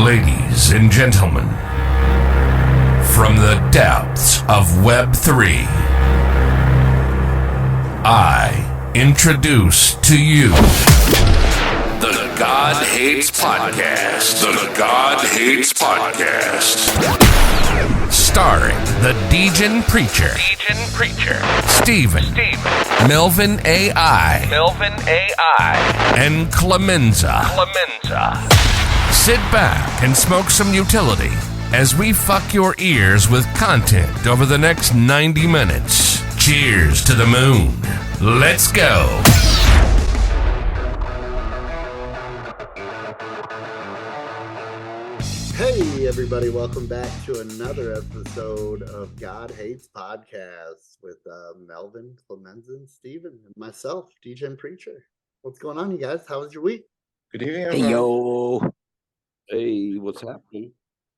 Ladies and gentlemen, from the depths of Web3, I introduce to you the God Hates Podcast. The God Hates Podcast. Starring the Degen Preacher. Steven. Melvin AI. And Clemenza. Sit back and smoke some utility as we fuck your ears with content over the next 90 minutes. Cheers to the moon. Let's go. Hey everybody, welcome back to another episode of God Hates Podcast with Melvin, Clemenza, and Steven, and myself, Degen Preacher. What's going on, you guys? How was your week? Good evening, everyone. Hey, yo. Hey, what's happening?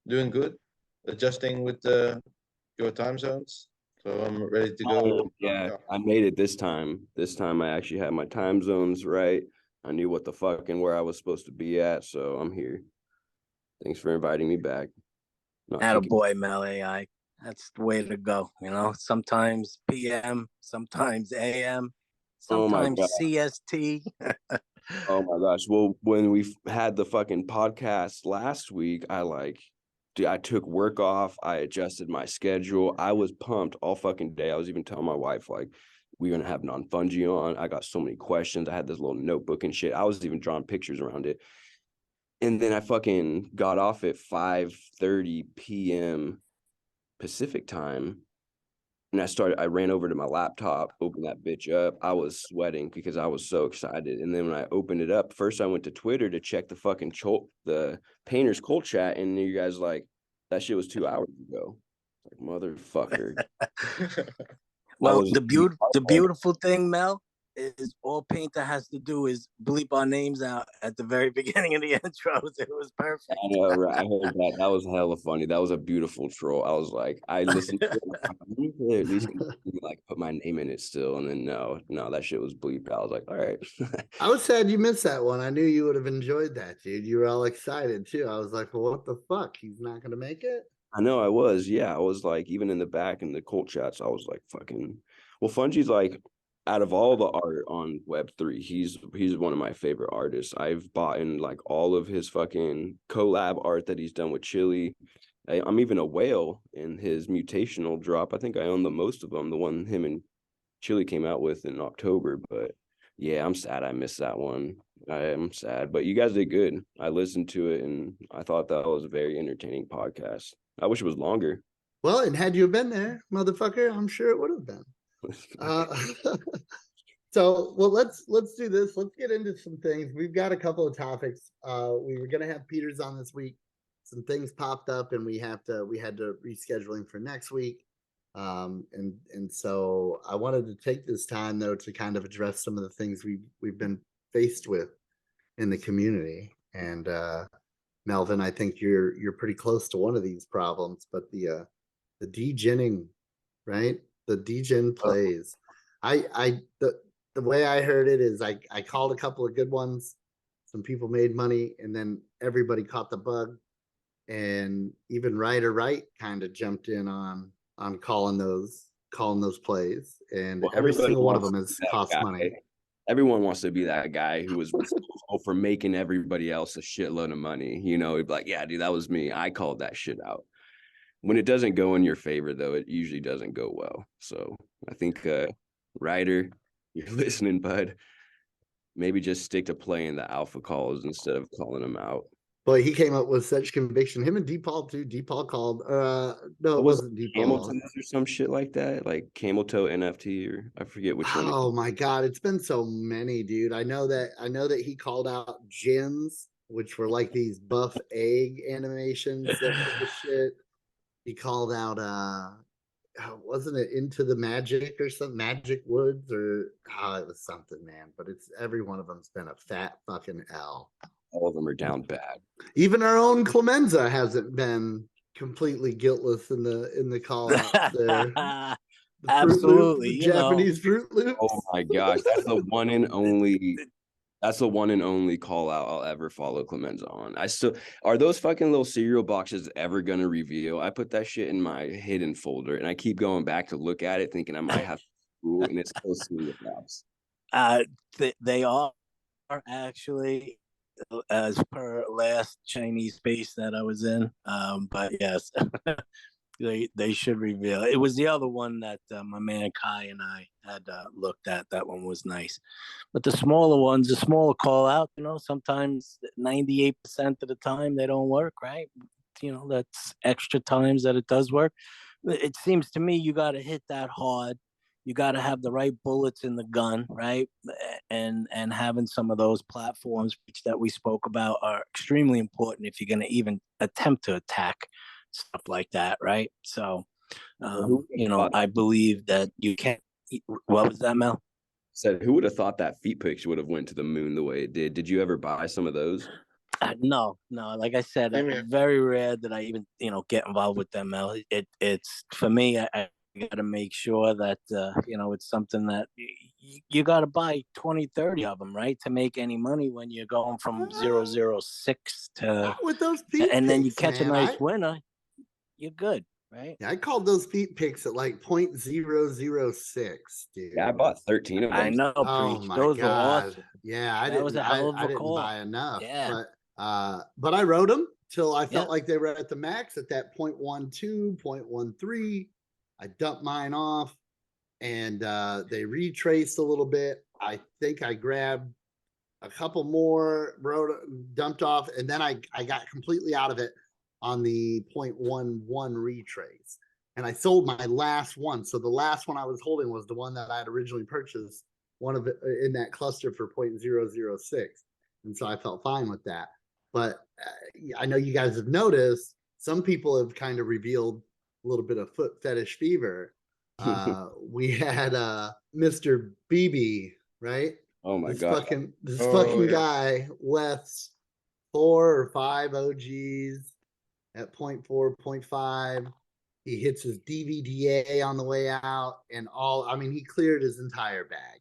Doing good. Adjusting with your time zones. So I'm ready to go. Yeah, I made it this time. This time I actually had my time zones right. I knew what the fuck and where I was supposed to be at, so I'm here. Thanks for inviting me back. Attaboy, Mel AI. That's the way to go, you know? Sometimes PM, sometimes AM, sometimes CST. Oh my gosh. Well, when we had the fucking podcast last week, I took work off. I adjusted my schedule. I was pumped all fucking day. I was even telling my wife, like, we're going to have non-fungi on. I got so many questions. I had this little notebook and shit. I was even drawing pictures around it. And then I fucking got off at 5:30 p.m. Pacific time. And I ran over to my laptop, opened that bitch up. I was sweating because I was so excited. And then when I opened it up, first I went to Twitter to check the fucking the Painters Cult chat. And you guys like, that shit was 2 hours ago. Like, motherfucker. Well, the beautiful thing, Mel, is all Painter has to do is bleep our names out at the very beginning of the intros. It was perfect. I know, right? I heard that. That was hella funny. That was a beautiful troll. I was like, I listened to it. Like, at least like put my name in it still. And then no, that shit was bleeped. I was like, all right. I was sad you missed that one. I knew you would have enjoyed that, dude. You were all excited too. I was like, well, what the fuck? He's not going to make it? I know I was. Yeah, I was like, even in the back in the cult chats, I was like, fucking. Well, Fungi's like, out of all the art on Web3, he's one of my favorite artists. I've bought in like all of his fucking collab art that he's done with Chili. I'm even a whale in his mutational drop. I think I own the most of them, the one him and Chili came out with in October. But yeah, I'm sad I missed that one. I am sad, but you guys did good. I listened to it and I thought that was a very entertaining podcast. I wish it was longer. Well, and had you been there, motherfucker, I'm sure it would have been. So well, let's do this. Let's get into some things. We've got a couple of topics. We were gonna have Peters on this week. Some things popped up and we had to rescheduling for next week. And so I wanted to take this time though to kind of address some of the things we've been faced with in the community. And Melvin, I think you're pretty close to one of these problems, but the degenning, right? The degen plays. The way I heard it is I called a couple of good ones. Some people made money, and then everybody caught the bug. And even Ryder Wright kind of jumped in on calling those plays. And every single one of them has cost money. Everyone wants to be that guy who was responsible for making everybody else a shitload of money. You know, he'd be like, yeah, dude, that was me. I called that shit out. When it doesn't go in your favor, though, it usually doesn't go well. So I think, Ryder, you're listening, bud. Maybe just stick to playing the alpha calls instead of calling them out. But he came up with such conviction. Him and DePaul too. DePaul called. No, it wasn't DePaul. Hamilton or some shit like that, like Camel Toe NFT, or I forget which one. Oh my god, it's been so many, dude. I know that he called out gyms, which were like these buff egg animations. That were the shit. He called out, wasn't it Into the Magic or something? Magic Woods or it was something, man. But it's every one of them's been a fat fucking L. All of them are down bad. Even our own Clemenza hasn't been completely guiltless in the call out there. Absolutely, Japanese Fruit Loops. Oh my gosh, that's the one and only That's the one and only call out I'll ever follow Clemenza on. Are those fucking little cereal boxes ever gonna reveal? I put that shit in my hidden folder and I keep going back to look at it thinking I might have to, and it's still seeing the props. They are actually, as per last Chinese space that I was in. But yes, they should reveal. It was the other one that my man Kai and I had looked at. That one was nice, but the smaller ones, the smaller call out, sometimes 98% of the time they don't work, right? That's extra times that it does work. It seems to me you got to hit that hard. You got to have the right bullets in the gun, right? And having some of those platforms that we spoke about are extremely important if you're going to even attempt to attack stuff like that, right? So, I believe that you can't. What was that, Mel? Said, who would have thought that feet picture would have went to the moon the way it did? Did you ever buy some of those? No. Like I said, very rare that I even get involved with them, Mel. It's for me. I got to make sure that it's something that you got to buy 20, 30 of them, right, to make any money when you're going from 006 to with those feet and picks, then you catch man, a nice winner, you're good, right? Yeah, I called those feet picks at like 0.006, dude. Yeah, I bought 13 of them. I know. Oh my those God. were awesome. Yeah, that was a hell of a I didn't call. buy enough. Yeah. But I rode them till I felt like they were at the max at that 0.12, 0.13. I dumped mine off and they retraced a little bit. I think I grabbed a couple more, dumped off, and then I got completely out of it on the 0.11 retrace. And I sold my last one. So the last one I was holding was the one that I had originally purchased, one of it in that cluster for 0.006. And so I felt fine with that. But I know you guys have noticed some people have kind of revealed a little bit of foot fetish fever. We had Mr. BB, right? Oh my God. This fucking guy left 4 or 5 OGs at 0.4, 0.5. He hits his DVDA on the way out and he cleared his entire bag.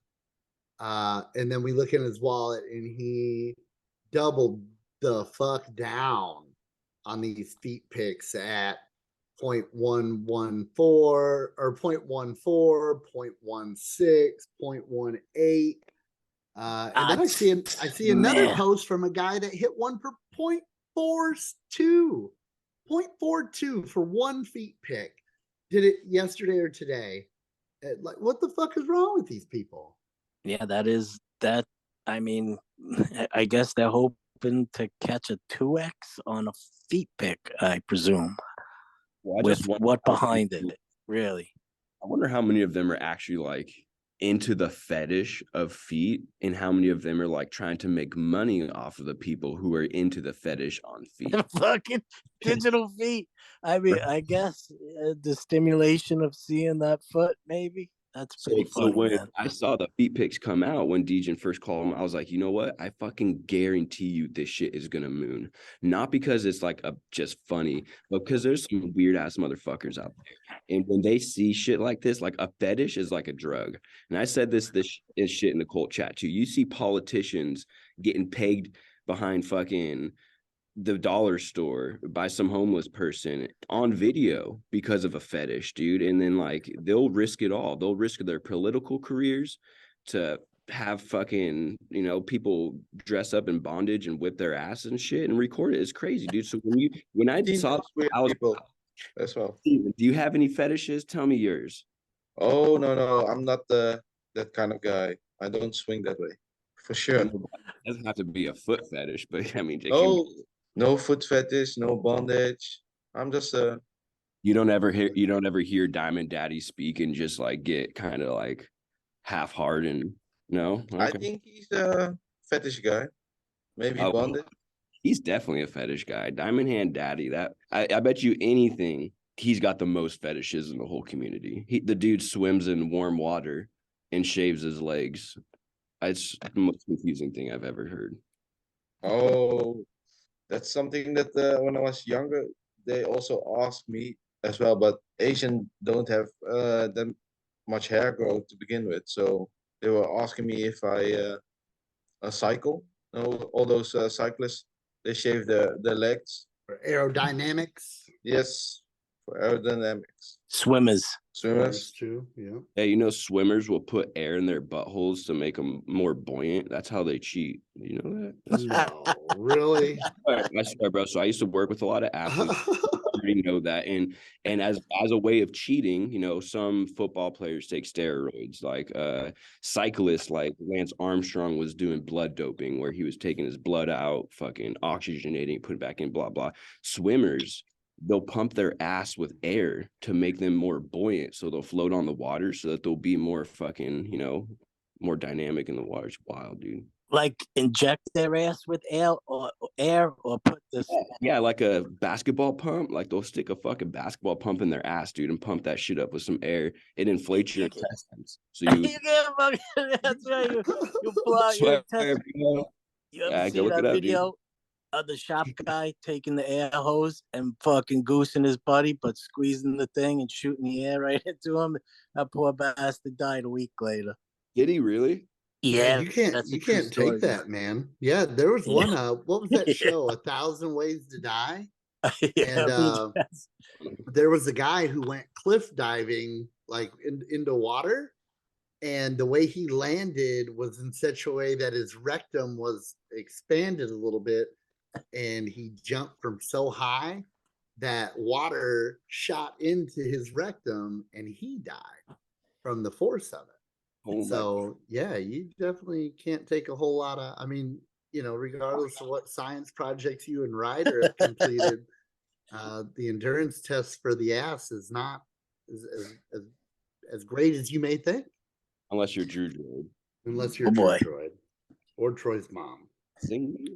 And then we look in his wallet and he doubled the fuck down on these feet picks at 0.114 or 0.14, 0.16, 0.18. And then I see another post from a guy that hit one for 0.42. 0.42 for one feet pick. Did it yesterday or today. Like, what the fuck is wrong with these people? Yeah, that. I mean, I guess they're hoping to catch a 2x on a feet pick, I presume. Well, with what behind it, really? I wonder how many of them are actually like into the fetish of feet and how many of them are like trying to make money off of the people who are into the fetish on feet. Fucking digital feet. I mean, I guess the stimulation of seeing that foot, maybe. That's pretty funny, when man. I saw the feet pics come out when Dejan first called him, I was like, you know what? I fucking guarantee you this shit is gonna moon. Not because it's like just funny, but because there's some weird ass motherfuckers out there. And when they see shit like this, like a fetish is like a drug. And I said this is shit in the cult chat too. You see politicians getting pegged behind fucking the dollar store by some homeless person on video because of a fetish, dude. And then like they'll risk it all. They'll risk their political careers to have fucking, people dress up in bondage and whip their ass and shit and record it. It's crazy, dude. So when I saw I was people as well. Steven, do you have any fetishes? Tell me yours. Oh no, I'm not that kind of guy. I don't swing that way. For sure. It doesn't have to be a foot fetish, but I mean, no foot fetish, no bondage. I'm just you don't ever hear Diamond Daddy speak and just like get kind of like half hard and no. Okay. I think he's a fetish guy. Maybe bondage. He's definitely a fetish guy. Diamond Hand Daddy. That I bet you anything he's got the most fetishes in the whole community. The dude swims in warm water and shaves his legs. It's the most confusing thing I've ever heard. Oh, that's something that when I was younger, they also asked me as well. But Asian don't have that much hair growth to begin with, so they were asking me if I a cycle. You know, all those cyclists, they shave the legs. For aerodynamics. Yes, for aerodynamics. Swimmers. That's Swimmers. true. Yeah. Hey, you know, swimmers will put air in their buttholes to make them more buoyant. That's how they cheat. You know that? No, really? I swear, bro. So I used to work with a lot of athletes. I already know that, and as a way of cheating, you know, some football players take steroids. Like cyclists, like Lance Armstrong was doing blood doping, where he was taking his blood out, fucking oxygenating, put it back in, blah blah. Swimmers, they'll pump their ass with air to make them more buoyant, so they'll float on the water, so that they'll be more fucking, you know, more dynamic in the water. It's wild, dude. Like inject their ass with air or put this. Yeah, like a basketball pump. Like they'll stick a fucking basketball pump in their ass, dude, and pump that shit up with some air. It inflates your intestines. So you That's right. You blow out your intestines. You ever see that video of the shop guy taking the air hose and fucking goosing his buddy, but squeezing the thing and shooting the air right into him? That poor bastard died a week later. Did he really? Yeah, you can't take that, man. Yeah, there was one. What was that show? 1,000 Ways to Die. And there was a guy who went cliff diving, like into water, and the way he landed was in such a way that his rectum was expanded a little bit, and he jumped from so high that water shot into his rectum, and he died from the force of it. So yeah, you definitely can't take a whole lot of. I mean, you know, regardless of what science projects you and Ryder have completed, the endurance test for the ass is not as great as you may think. Unless you're Drew Droid. Unless you're Drew Droid or Troy's mom.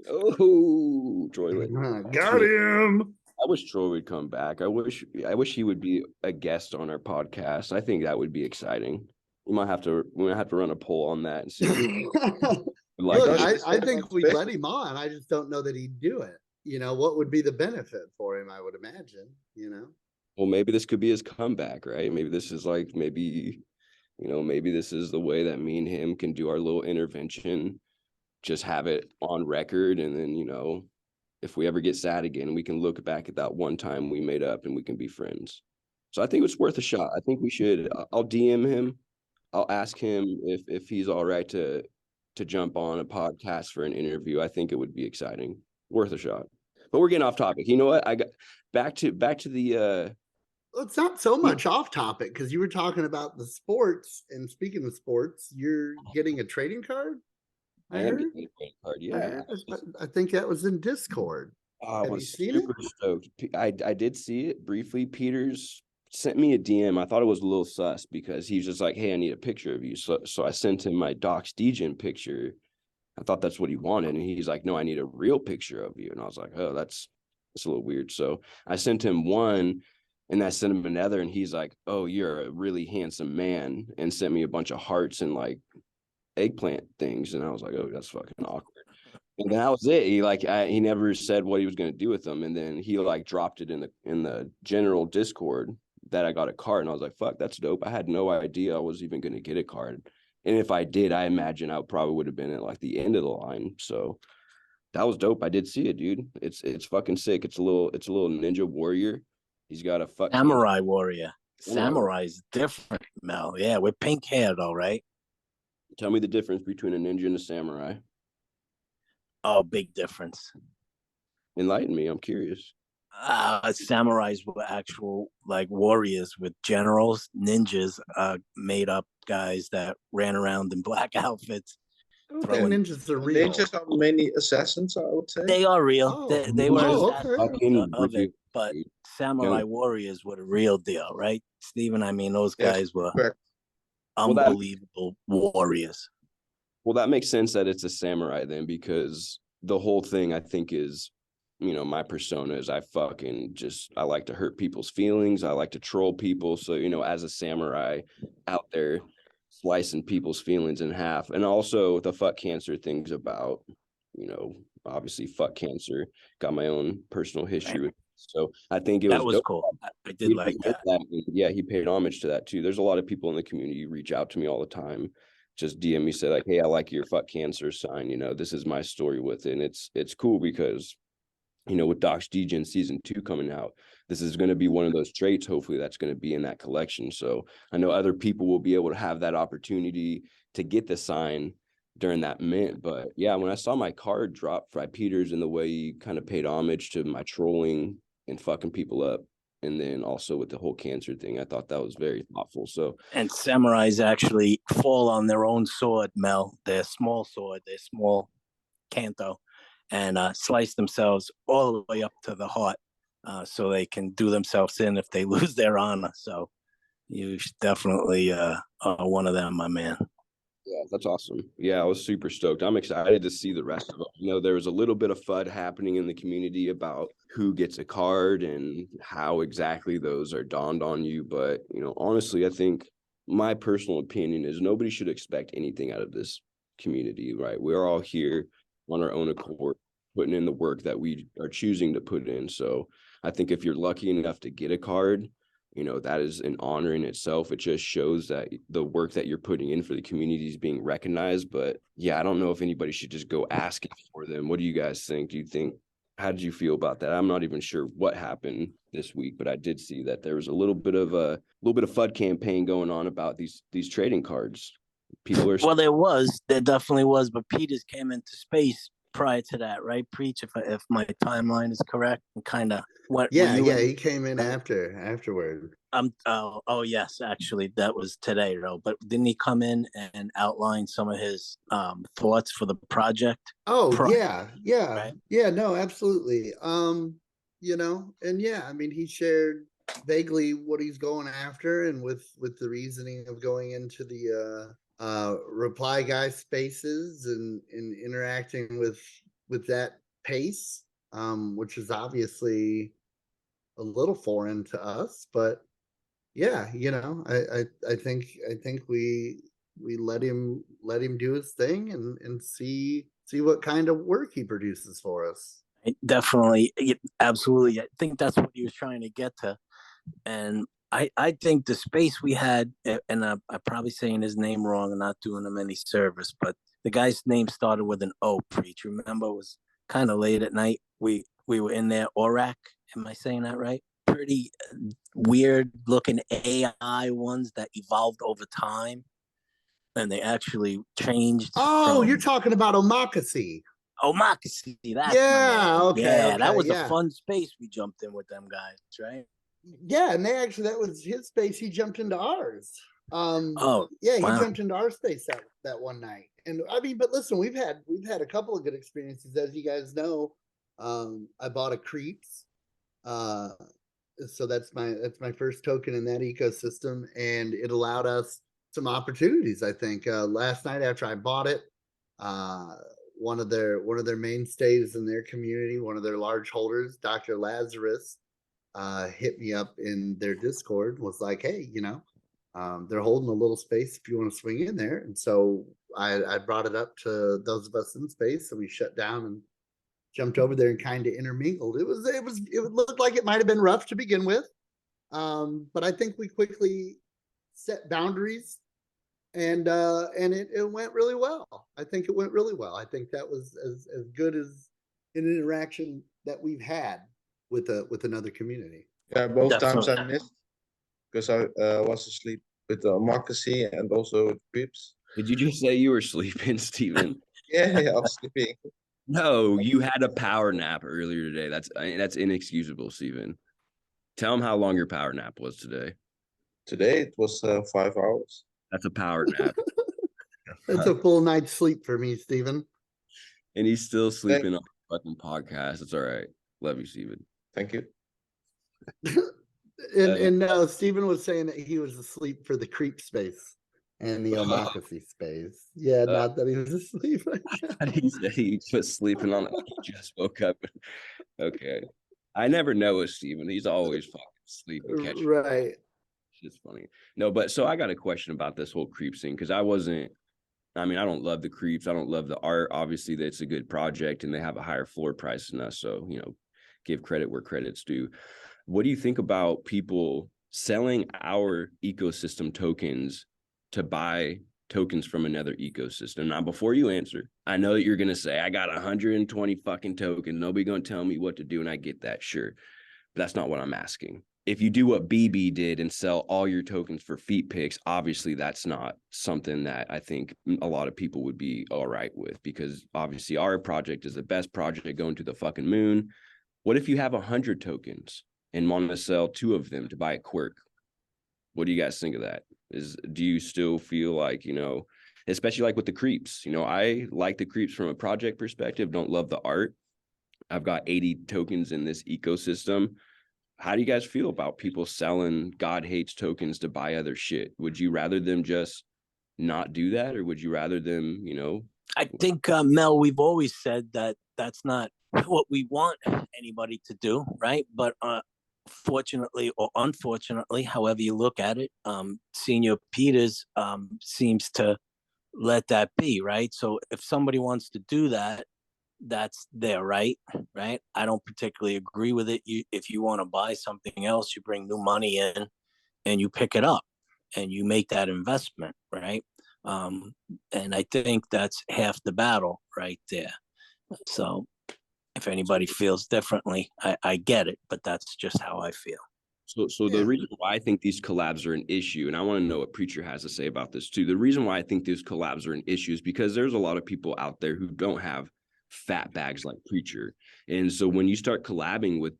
Oh, Troy! Got him. I wish Troy would come back. I wish he would be a guest on our podcast. I think that would be exciting. We might have to run a poll on that and see. Look, I think we'd let him on. I just don't know that he'd do it. You know, what would be the benefit for him? I would imagine. You know. Well, maybe this could be his comeback, right? Maybe this is like maybe this is the way that me and him can do our little intervention. Just have it on record, and then, you know, if we ever get sad again, we can look back at that one time we made up and we can be friends. So I think it's worth a shot. I think we should. I'll DM him. I'll ask him if he's all right to jump on a podcast for an interview. I think it would be exciting, worth a shot. But we're getting off topic. You know what? I got back to the. Well, it's not so much off topic because you were talking about the sports. And speaking of sports, you're getting a trading card. I am getting a trading card. Yeah, I think that was in Discord. I was super stoked. I did see it briefly. Peters sent me a DM. I thought it was a little sus because he's just like, "Hey, I need a picture of you." So I sent him my Docs Degen picture. I thought that's what he wanted, and he's like, "No, I need a real picture of you." And I was like, "Oh, that's a little weird." So I sent him one, and I sent him another, and he's like, "Oh, you're a really handsome man," and sent me a bunch of hearts and like eggplant things. And I was like, "Oh, that's fucking awkward." And that was it. He never said what he was going to do with them, and then he like dropped it in the general Discord that I got a card, and I was like, "Fuck, that's dope." I had no idea I was even going to get a card, and if I did, I imagine I probably would have been at like the end of the line. So that was dope. I did see it, dude. It's fucking sick. It's a little ninja warrior. He's got a fucking samurai warrior. Samurai's different, Mel. Yeah, with pink hair though, right? Tell me the difference between a ninja and a samurai. Oh, big difference. Enlighten me. I'm curious. Samurais were actual like warriors with generals. Ninjas made up guys that ran around in black outfits. Ninjas are real. Ninjas are many assassins, I would say. They are real. They were okay. of it, but samurai warriors were the real deal, right, Stephen? I mean, those guys were unbelievable warriors. Well, that makes sense that it's a samurai then, because the whole thing I think is, you know, my persona is I like to hurt people's feelings. I like to troll people. So, you know, as a samurai out there slicing people's feelings in half. And also the fuck cancer thing's about, you know, obviously fuck cancer. Got my own personal history with it. So I think that was cool. I did like that. Yeah, he paid homage to that too. There's a lot of people in the community who reach out to me all the time just DM me, say like, hey, I like your fuck cancer sign. You know, this is my story with it. And it's cool because, you know, with Doc's Degen season 2 coming out, this is going to be one of those traits, hopefully, that's going to be in that collection. So I know other people will be able to have that opportunity to get the sign during that mint. But yeah, when I saw my card drop by Peters and the way he kind of paid homage to my trolling and fucking people up, and then also with the whole cancer thing, I thought that was very thoughtful. So, and samurais actually fall on their own sword, Mel, their small sword, their small canto, and slice themselves all the way up to the heart, so they can do themselves in if they lose their honor. So you should definitely are one of them, my man. yeah, that's awesome. Yeah, I was super stoked. I'm excited to see the rest of them. You know, there was a little bit of FUD happening in the community about who gets a card and how exactly those are donned on you. But, you know, honestly, I think my personal opinion is nobody should expect anything out of this community, right? We're all here on our own accord, putting in the work that we are choosing to put in. So I think if you're lucky enough to get a card, you know, that is an honor in itself. It just shows that the work that you're putting in for the community is being recognized. But yeah, I don't know if anybody should just go asking for them. What do you guys think? Do you think, how did you feel about that? I'm not even sure what happened this week, but I did see that there was a little bit of FUD campaign going on about these trading cards. People are Well, there definitely was, but Peters came into space prior to that, right? Preach, if my timeline is correct, and kind of what? Yeah, he came in afterward. Oh yes, actually, that was today, though. But didn't he come in and outline some of his thoughts for the project? Oh, Right? yeah, no, absolutely. You know, and yeah, I mean, he shared vaguely what he's going after, and with the reasoning of going into the reply guy spaces and interacting with that pace, which is obviously a little foreign to us, but yeah, you know, I think we let him do his thing and see what kind of work he produces for us. Definitely, absolutely. I think that's what he was trying to get to, and I think the space we had, and I'm probably saying his name wrong and not doing him any service, but the guy's name started with an O. Preach. Remember, it was kind of late at night. We were in there. Orak. Am I saying that right? Pretty weird looking AI ones that evolved over time, and they actually changed. Oh, you're talking about Omakase. Omakase. That's Yeah, okay, yeah, that was yeah. a fun space we jumped in with them guys, right? Yeah, and that was his space. He jumped into ours. Oh, yeah, he wow. jumped into our space that one night. And I mean, but listen, we've had a couple of good experiences, as you guys know. I bought a Creeps. So that's my first token in that ecosystem, and it allowed us some opportunities. I think last night after I bought it, one of their mainstays in their community, one of their large holders, Dr. Lazarus, hit me up in their Discord, was like, hey, you know, they're holding a little space if you want to swing in there. And so I brought it up to those of us in space, and we shut down and jumped over there and kind of intermingled. It looked like it might have been rough to begin with. But I think we quickly set boundaries, and it went really well. I think it went really well. I think that was as good as an interaction that we've had with another community. Yeah, both Definitely. times I missed because I was asleep with the Omakase and also with Creeps. Did you just say you were sleeping, Steven? Yeah, I was sleeping. No, you had a power nap earlier today. That's inexcusable, Steven. Tell him how long your power nap was today. Today it was 5 hours. That's a power nap. That's a full night's sleep for me, Steven. And he's still sleeping on the fucking podcast. It's all right. Love you, Steven. Thank you. And no, Steven was saying that he was asleep for the creep space and the Omakase space. Yeah, not that he was asleep. He said he was sleeping on it like he just woke up. Okay. I never know with Steven. He's always fucking sleeping. Right. It's funny. No, but so I got a question about this whole creep thing, because I don't love the creeps. I don't love the art. Obviously, that's a good project and they have a higher floor price than us. So, you know, give credit where credit's due. What do you think about people selling our ecosystem tokens to buy tokens from another ecosystem. Now, before you answer, I know that you're going to say, I got 120 fucking tokens. Nobody going to tell me what to do. And I get that, sure. But that's not what I'm asking. If you do what BB did and sell all your tokens for feet picks, obviously that's not something that I think a lot of people would be all right with, because obviously our project is the best project going to the fucking moon. What if you have 100 tokens and want to sell 2 of them to buy a quirk? What do you guys think of that? Do you still feel like, especially like with the creeps, I like the creeps from a project perspective, don't love the art. I've got 80 tokens in this ecosystem. How do you guys feel about people selling God Hates tokens to buy other shit? Would you rather them just not do that, or would you rather them, I think, Mel, we've always said that that's not what we want anybody to do, right? But fortunately or unfortunately, however you look at it, Senior Peters seems to let that be, right? So if somebody wants to do that, that's their right. I don't particularly agree with it. If you want to buy something else, you bring new money in and you pick it up and you make that investment, right? And I think that's half the battle right there. So if anybody feels differently, I get it, but that's just how I feel. So the reason why I think these collabs are an issue, and I want to know what Preacher has to say about this too. The reason why I think these collabs are an issue is because there's a lot of people out there who don't have fat bags like Preacher. And so when you start collabing with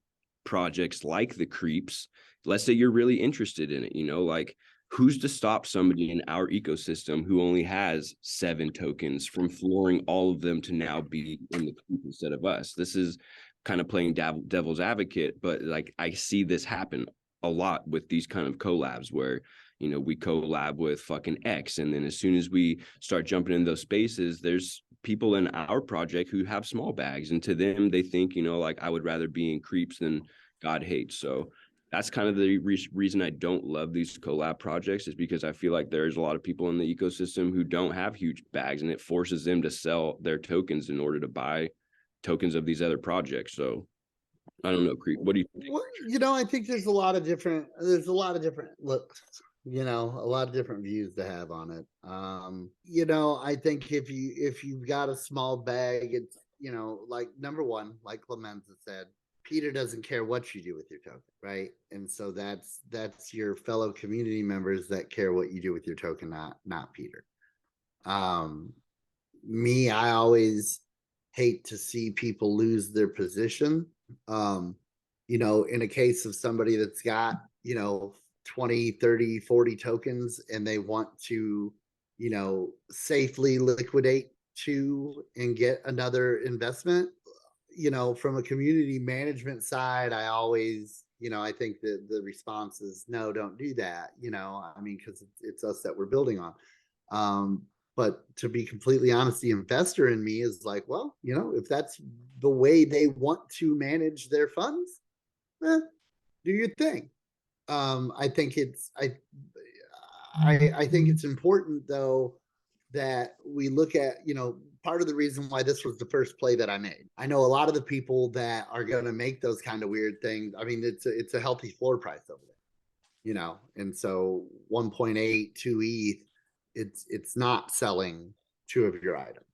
projects like the Creeps, let's say you're really interested in it, like, who's to stop somebody in our ecosystem who only has 7 tokens from flooring all of them to now be in the Creep instead of us? This is kind of playing devil's advocate, but like, I see this happen a lot with these kind of collabs where, we collab with fucking X, and then as soon as we start jumping in those spaces, there's people in our project who have small bags, and to them they think, like, I would rather be in Creeps than God Hates. So that's kind of the reason I don't love these collab projects, is because I feel like there's a lot of people in the ecosystem who don't have huge bags, and it forces them to sell their tokens in order to buy tokens of these other projects. So I don't know, Creep, what do you think? Well, I think there's a lot of different looks, a lot of different views to have on it. I think if you've got a small bag, it's, like, number one, like Clemenza said, Peter doesn't care what you do with your token, right? And so that's your fellow community members that care what you do with your token, not Peter. I always hate to see people lose their position. In a case of somebody that's got, 20, 30, 40 tokens, and they want to, safely liquidate 2 and get another investment, from a community management side, I always, I think that the response is, no, don't do that, because it's us that we're building on. But to be completely honest, the investor in me is like, well, if that's the way they want to manage their funds, do your thing. I think it's important, though, that we look at, part of the reason why this was the first play that I made. I know a lot of the people that are going to make those kind of weird things. I mean, it's a healthy floor price over there, and so 1.8, 2 ETH, it's not selling 2 of your items,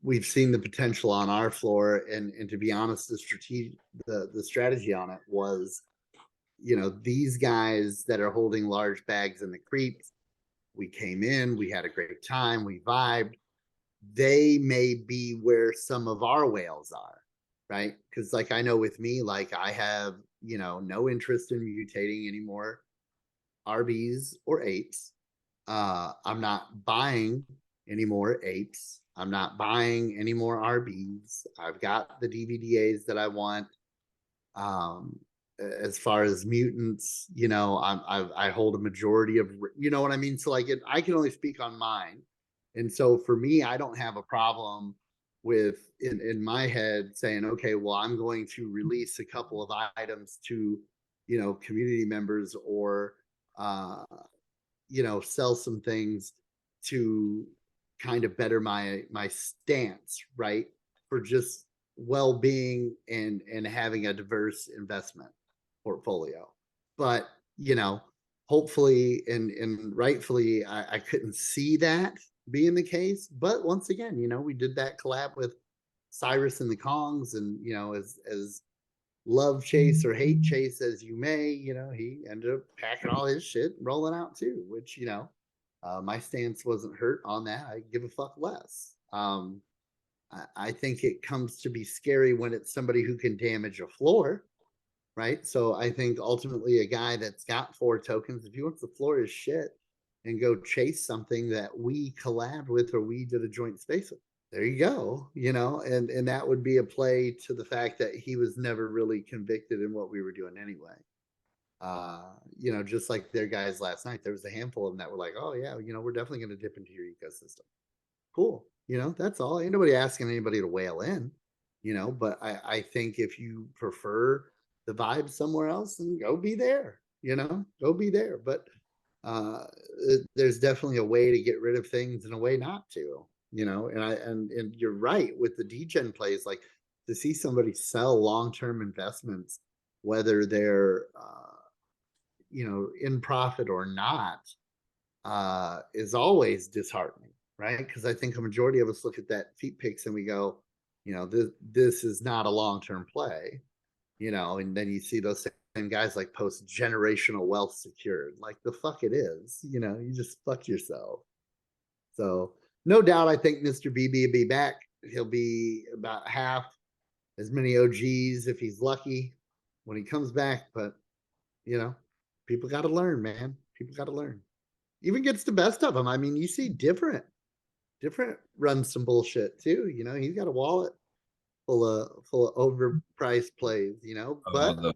we've seen the potential on our floor, and to be honest, the strategy on it was, these guys that are holding large bags in the Creeps, we came in, we had a great time, we vibed. They may be where some of our whales are, right? Because, like, I know with me, like, I have, no interest in mutating anymore RBs or apes. I'm not buying any more apes. I'm not buying any more RBs. I've got the DVDAs that I want. As far as mutants, I hold a majority of, what I mean? So, like, I can only speak on mine. And so for me, I don't have a problem with, in my head, saying, okay, well, I'm going to release a couple of items to, community members, or, sell some things to kind of better my stance, right? For just well-being and having a diverse investment portfolio. But hopefully and rightfully, I couldn't see that being the case. But once again, we did that collab with Cyrus and the Kongs, and as love chase or hate chase as you may, he ended up packing all his shit and rolling out too, which my stance wasn't hurt on that. I give a fuck less. I think it comes to be scary when it's somebody who can damage a floor, right? So I think ultimately a guy that's got 4 tokens, if he wants to floor his shit and go chase something that we collabed with or we did a joint space with, there you go, and that would be a play to the fact that he was never really convicted in what we were doing anyway. Just like their guys last night, there was a handful of them that were like, oh yeah, we're definitely going to dip into your ecosystem. Cool. That's all. Ain't nobody asking anybody to whale in, but I think if you prefer the vibe somewhere else, then go be there, go be there. But there's definitely a way to get rid of things and a way not to, and you're right with the degen plays, like to see somebody sell long-term investments, whether they're in profit or not, is always disheartening, right? Because I think a majority of us look at that feet picks and we go, this is not a long-term play, and then you see those same guys like post generational wealth secured, like the fuck it is, you just fucked yourself. So no doubt, I think Mr. BB will be back. He'll be about half as many OGs if he's lucky when he comes back, but people got to learn, man. People got to learn. Even gets the best of them. I mean, you see different runs some bullshit too. He's got a wallet full of overpriced plays. But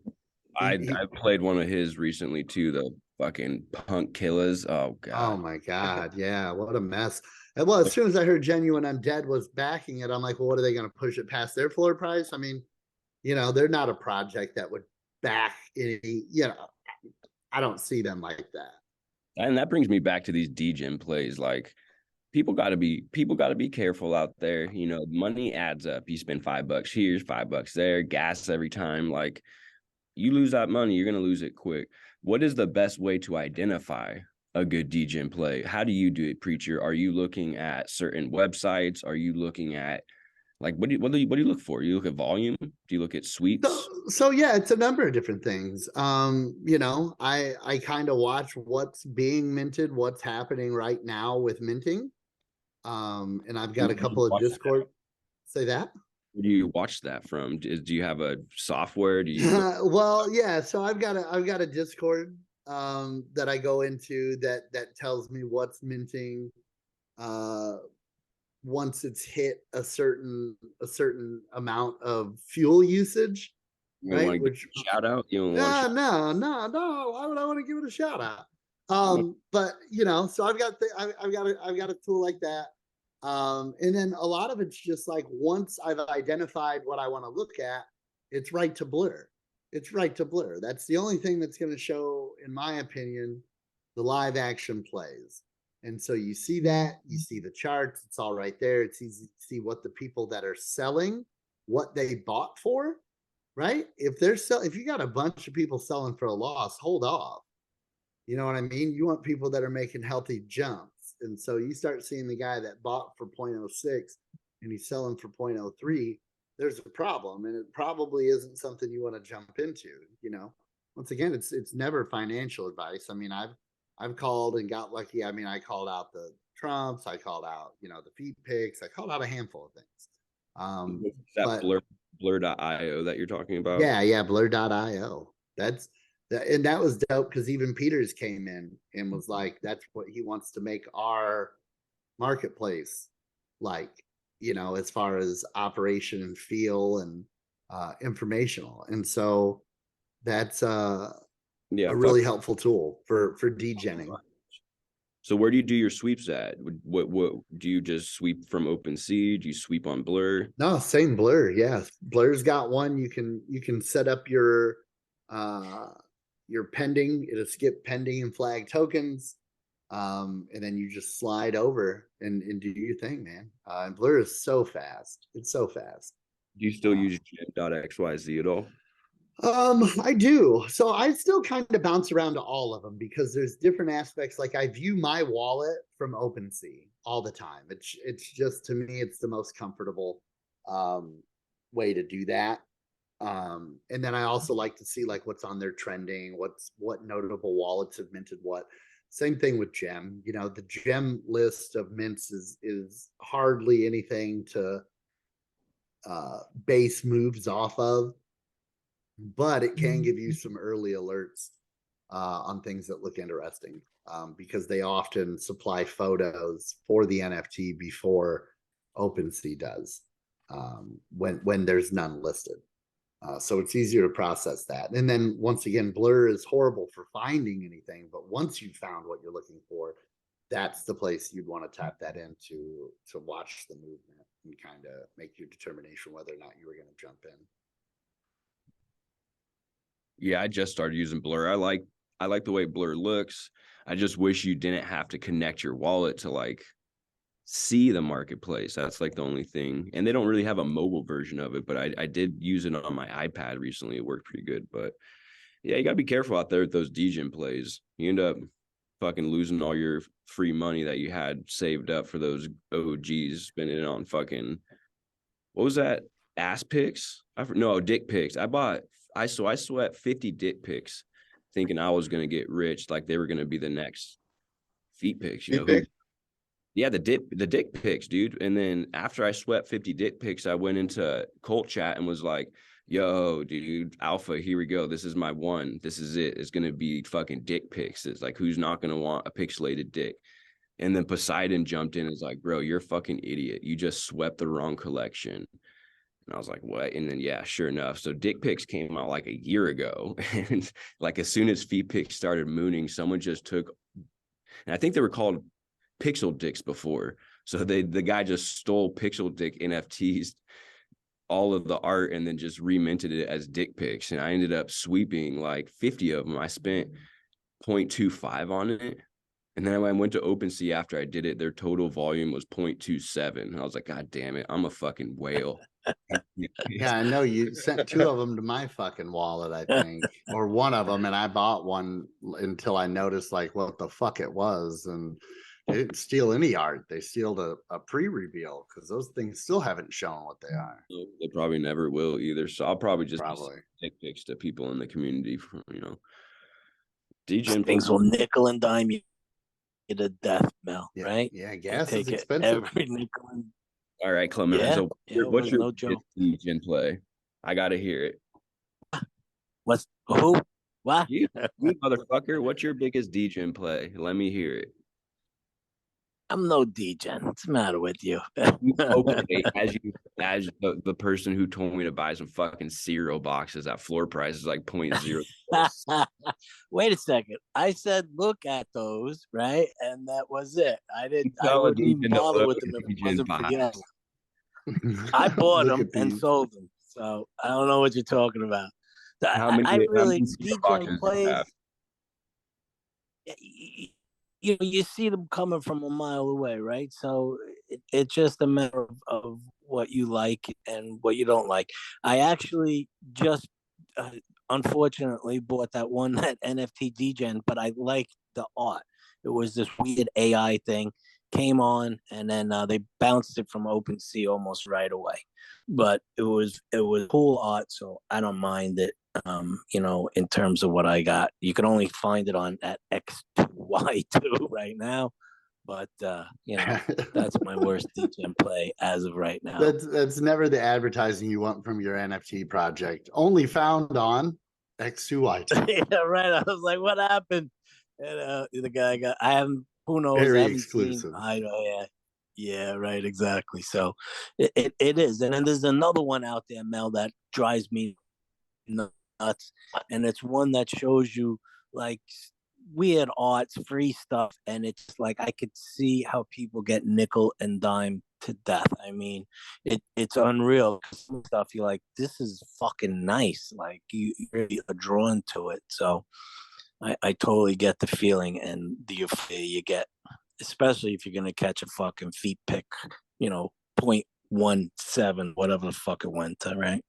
I played one of his recently too. The fucking punk killers. Oh god. Oh my god. Yeah. What a mess. And well, as soon as I heard Genuine Undead was backing it, I'm like, well, what are they going to push it past their floor price? I mean, they're not a project that would back any. I don't see them like that. And that brings me back to these degen plays. Like people got to be careful out there. Money adds up. You spend $5 here, $5 there, gas every time. Like you lose that money, you're going to lose it quick. What is the best way to identify a good degen play? How do you do it, Preacher? Are you looking at certain websites? Are you looking at like what do you look for? You look at volume? Do you look at sweeps? So yeah, it's a number of different things. I kind of watch what's being minted, what's happening right now with minting. And I've got a couple of Discord. Say that. Where do you watch that from? Do you have a software? Do you well, yeah. So I've got a Discord that I go into that tells me what's minting once it's hit a certain amount of fuel usage. Right? Which shout out? No. Why would I want to give it a shout out? But so I've got a tool like that. And then a lot of it's just like once I've identified what I want to look at, it's right to blur. That's the only thing that's going to show, in my opinion, the live action plays. And so you see that, you see the charts, it's all right there. It's easy to see what the people that are selling, what they bought for, right? If you got a bunch of people selling for a loss, hold off. You know what I mean? You want people that are making healthy jumps. And so you start seeing the guy that bought for 0.06 and he's selling for 0.03, there's a problem. And it probably isn't something you want to jump into, Once again, it's never financial advice. I mean, I've called and got lucky. I mean, I called out the Trumps, I called out, the feet picks, I called out a handful of things. That blur.io that you're talking about? Yeah, blur.io. And that was dope because even Peters came in and was like, that's what he wants to make our marketplace like, as far as operation and feel and informational. And so that's a really helpful tool for degenning. So where do you do your sweeps at? What do you just sweep from OpenSea? Do you sweep on Blur? No, same Blur. Yeah, Blur's got one. You can set up your pending. It'll skip pending and flag tokens, and then you just slide over and do your thing, man. And Blur is so fast. It's so fast. Do you still use Gen.xyz at all? I do. So I still kind of bounce around to all of them because there's different aspects. Like I view my wallet from OpenSea all the time. It's just, to me, it's the most comfortable way to do that. And then I also like to see like what's on their trending, what notable wallets have minted what. Same thing with Gem. You know, the Gem list of mints is hardly anything to base moves off of, but it can give you some early alerts on things that look interesting, because they often supply photos for the NFT before OpenSea does, when there's none listed. So it's easier to process that. And then once again, Blur is horrible for finding anything, but once you've found what you're looking for, that's the place you'd want to tap that into to watch the movement and kind of make your determination whether or not you were going to jump in. Yeah, I just started using Blur. I like the way Blur looks. I just wish you didn't have to connect your wallet to like see the marketplace. That's like the only thing. And they don't really have a mobile version of it, but I did use it on my iPad recently. It worked pretty good. But yeah, you gotta be careful out there with those degen plays. You end up fucking losing all your free money that you had saved up for those OGs, spending it on fucking, what was that? Ass pics? No, dick pics. I sweat 50 dick pics thinking I was gonna get rich, like they were gonna be the next feet pics, you know. Yeah, the dick pics, dude. And then after I swept 50 dick pics, I went into cult chat and was like, yo, dude, alpha, here we go. This is my one. This is it. It's gonna be fucking dick pics. It's like, who's not gonna want a pixelated dick? And then Poseidon jumped in and was like, bro, you're a fucking idiot. You just swept the wrong collection. And I was like, what? And then, yeah, sure enough. So dick pics came out like a year ago. And like, as soon as feet pics started mooning, someone just took, and I think they were called pixel dicks before. So the guy just stole pixel dick NFTs, all of the art, and then just reminted it as dick pics. And I ended up sweeping like 50 of them. I spent 0.25 on it. And then I went to OpenSea after I did it. Their total volume was 0.27. And I was like, God damn it, I'm a fucking whale. Yeah, I know you sent 2 of them to my fucking wallet, I think, or one of them, and I bought one until I noticed like what the fuck it was, and they didn't steal any art. They stealed a pre-reveal because those things still haven't shown what they are. They probably never will either. So I'll probably just Probably. dick pics to people in the community, you know. DJ Things will nickel and dime you to death, Mel, Yeah, right? yeah, gas Take is it expensive. every nickel and All right, Clement. Yeah, So it what's was your no joke. DJ play? I gotta hear it. What's who? What? You motherfucker, what's your biggest DJ play? Let me hear it. I'm no degen. What's the matter with you? Okay, as the person who told me to buy some fucking cereal boxes at floor prices like 0.0. Wait a second. I said look at those, right? And that was it. I wouldn't even DJ bother look with them if it DJ wasn't for buys. you. I bought Look them at and these. sold them. So I don't know what you're talking about. How I many really cereal DJ boxes do you plays. have? You know, you see them coming from a mile away, right? So it's just a matter of what you like and what you don't like. I actually just, unfortunately, bought that NFT degen, but I liked the art. It was this weird AI thing, came on, and then they bounced it from OpenSea almost right away. But it was cool art, so I don't mind it. You know, in terms of what I got, you can only find it on at X2Y2 right now. But you know, that's my worst DJ play as of right now. That's never the advertising you want from your NFT project. Only found on X2Y2. Yeah, right. I was like, what happened? And the guy got. I haven't. Who knows? Very I haven't exclusive. seen. Yeah, right. Exactly. So it is, and then there's another one out there, Mel, that drives me nuts, and it's one that shows you like weird arts, free stuff, and it's like I could see how people get nickel and dime to death. I mean, it's unreal. Some stuff you're like, this is fucking nice. Like you really are drawn to it. So I totally get the feeling and the euphoria you get, especially if you're gonna catch a fucking feet pick, you know, 0.17, whatever the fuck it went to, right?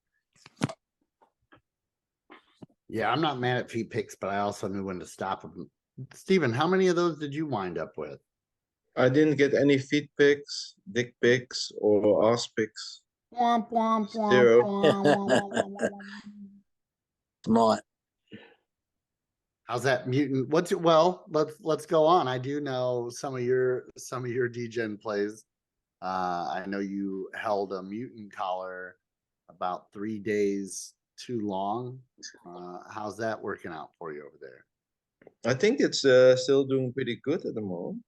Yeah, I'm not mad at feet picks, but I also knew when to stop them. Steven, how many of those did you wind up with? I didn't get any feed pics, dick pics, or ass pics. Womp, womp, womp, Zero. womp, womp, womp, womp, womp. Smart. How's that mutant? What's it? Well, let's go on. I do know some of your DGen plays. I know you held a mutant collar about 3 days too long. How's that working out for you over there? I think it's still doing pretty good at the moment.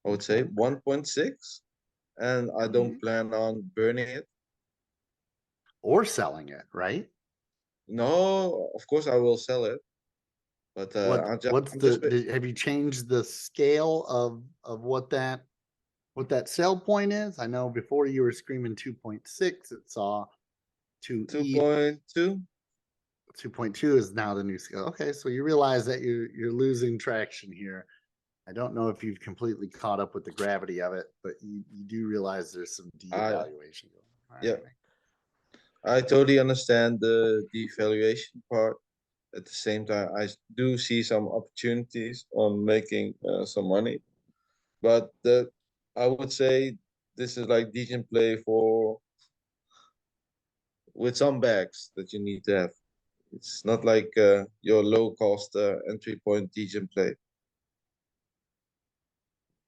I would say 1.6, and I don't plan on burning it. Or selling it, right? No, of course I will sell it, but Have you changed the scale of what that sell point is? I know before you were screaming 2.6, it saw 2.2. 2.2 is now the new scale. Okay, so you realize that you're losing traction here. I don't know if you've completely caught up with the gravity of it, but you do realize there's some devaluation going on. Yeah. I totally understand the devaluation part. At the same time, I do see some opportunities on making some money. But I would say this is like decent play for with some bags that you need to have. It's not like your low cost entry point decent play.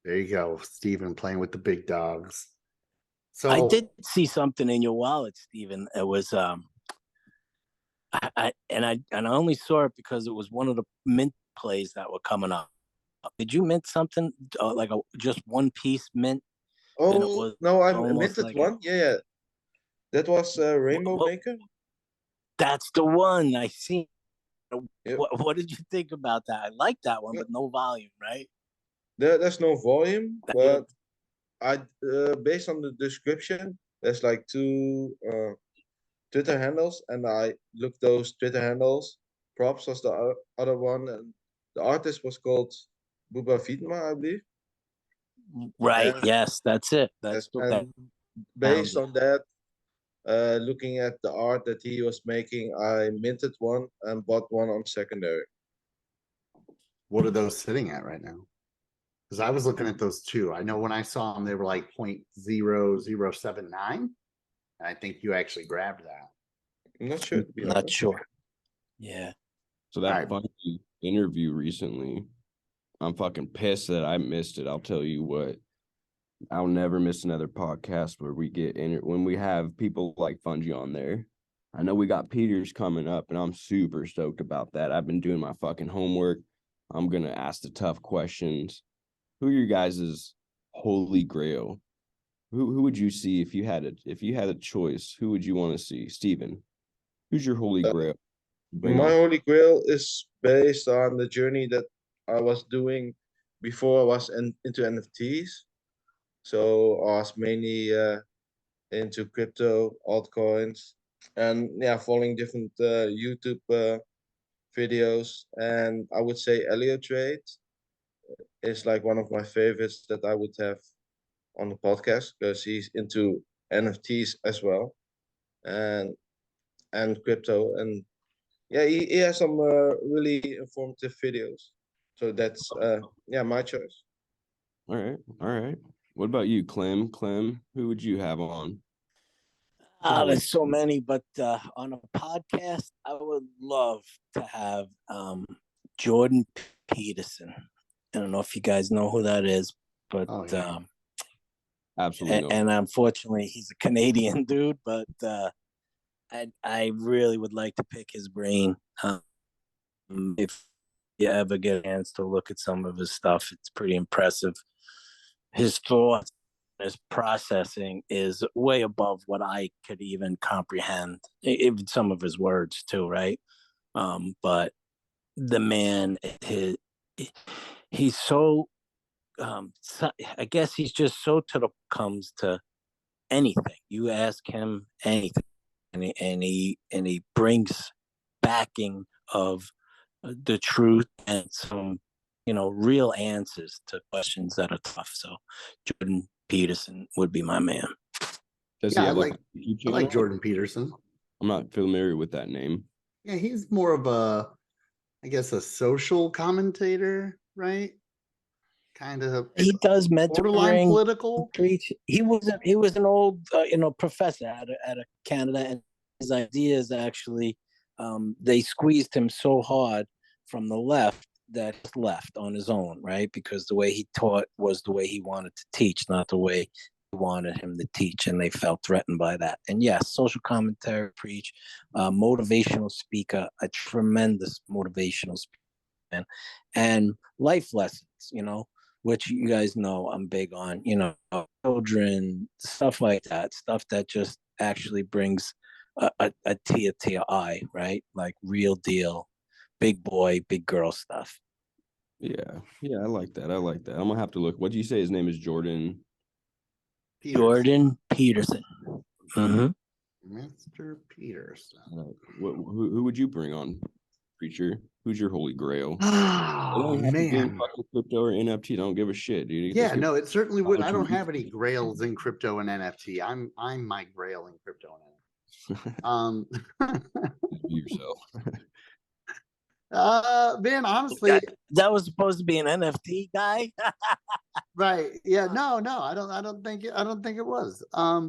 There you go, Steven playing with the big dogs. So I did see something in your wallet, Steven. It was I only saw it because it was one of the mint plays that were coming up. Did you mint something like just one piece mint? Oh no, I minted like one. Yeah, that was Rainbow Maker. That's the one I seen. Yep. What did you think about that? I like that one, but no volume, right? There's no volume, but I based on the description, there's like two Twitter handles, and I looked those Twitter handles. Props was the other one, and the artist was called Buba Vidma, I believe. Right. Yes, that's it. That's and based on that, looking at the art that he was making, I minted one and bought one on secondary. What are those sitting at right now? Because I was looking at those too. I know when I saw them, they were like 0.0079. And I think you actually grabbed that. I'm not sure. Not sure. Yeah. So that funny interview recently, I'm fucking pissed that I missed it. I'll tell you what. I'll never miss another podcast where we get when we have people like Fungi on there. I know we got Peters coming up, and I'm super stoked about that. I've been doing my fucking homework. I'm gonna ask the tough questions. Who are your guys' holy grail? Who would you see if you had a choice? Who would you want to see? Steven, who's your holy grail? My holy grail is based on the journey that I was doing before I was into NFTs. So I was mainly into crypto, altcoins, and following different YouTube videos. And I would say Elliot Trade is like one of my favorites that I would have on the podcast because he's into NFTs as well, and crypto, and he has some really informative videos. So that's my choice. All right. What about you, Clem? Clem, who would you have on? There's so many, but on a podcast, I would love to have Jordan Peterson. I don't know if you guys know who that is, but absolutely. And unfortunately, he's a Canadian dude, but I really would like to pick his brain. If you ever get a chance to look at some of his stuff, it's pretty impressive. His thoughts, his processing is way above what I could even comprehend. Even some of his words too, right? But the man, he's so. I guess he's just so comes to anything. You ask him anything, and he brings backing of the truth and some real answers to questions that are tough. So Jordan Peterson would be my man. I like Jordan Peterson. I'm not familiar with that name. Yeah, he's more of a, I guess, a social commentator, right? Kind of He does borderline mentoring, political. preach. He was an old professor out of Canada, and his ideas actually they squeezed him so hard from the left that he left on his own, right? Because the way he taught was the way he wanted to teach, not the way he wanted him to teach, and they felt threatened by that. And yes, social commentary, preach, motivational speaker, a tremendous motivational speaker, and life lessons, which you guys know I'm big on, children, stuff like that, stuff that just actually brings a tear to your eye, right? Like real deal, big boy, big girl stuff. Yeah, I like that. I'm gonna have to look. What do you say his name is? Jordan Jordan Peterson. Mm-hmm. Mr. Peterson. Who would you bring on, preacher? Who's your holy grail? It Oh don't have to be in man. fucking crypto or NFT. I don't give a shit, dude. Yeah, no, it certainly would. I don't have any Be grails in crypto and NFT. I'm my grail in crypto and NFT. yourself. Man, honestly, That was supposed to be an NFT guy. right. Yeah, no, I don't think it was. I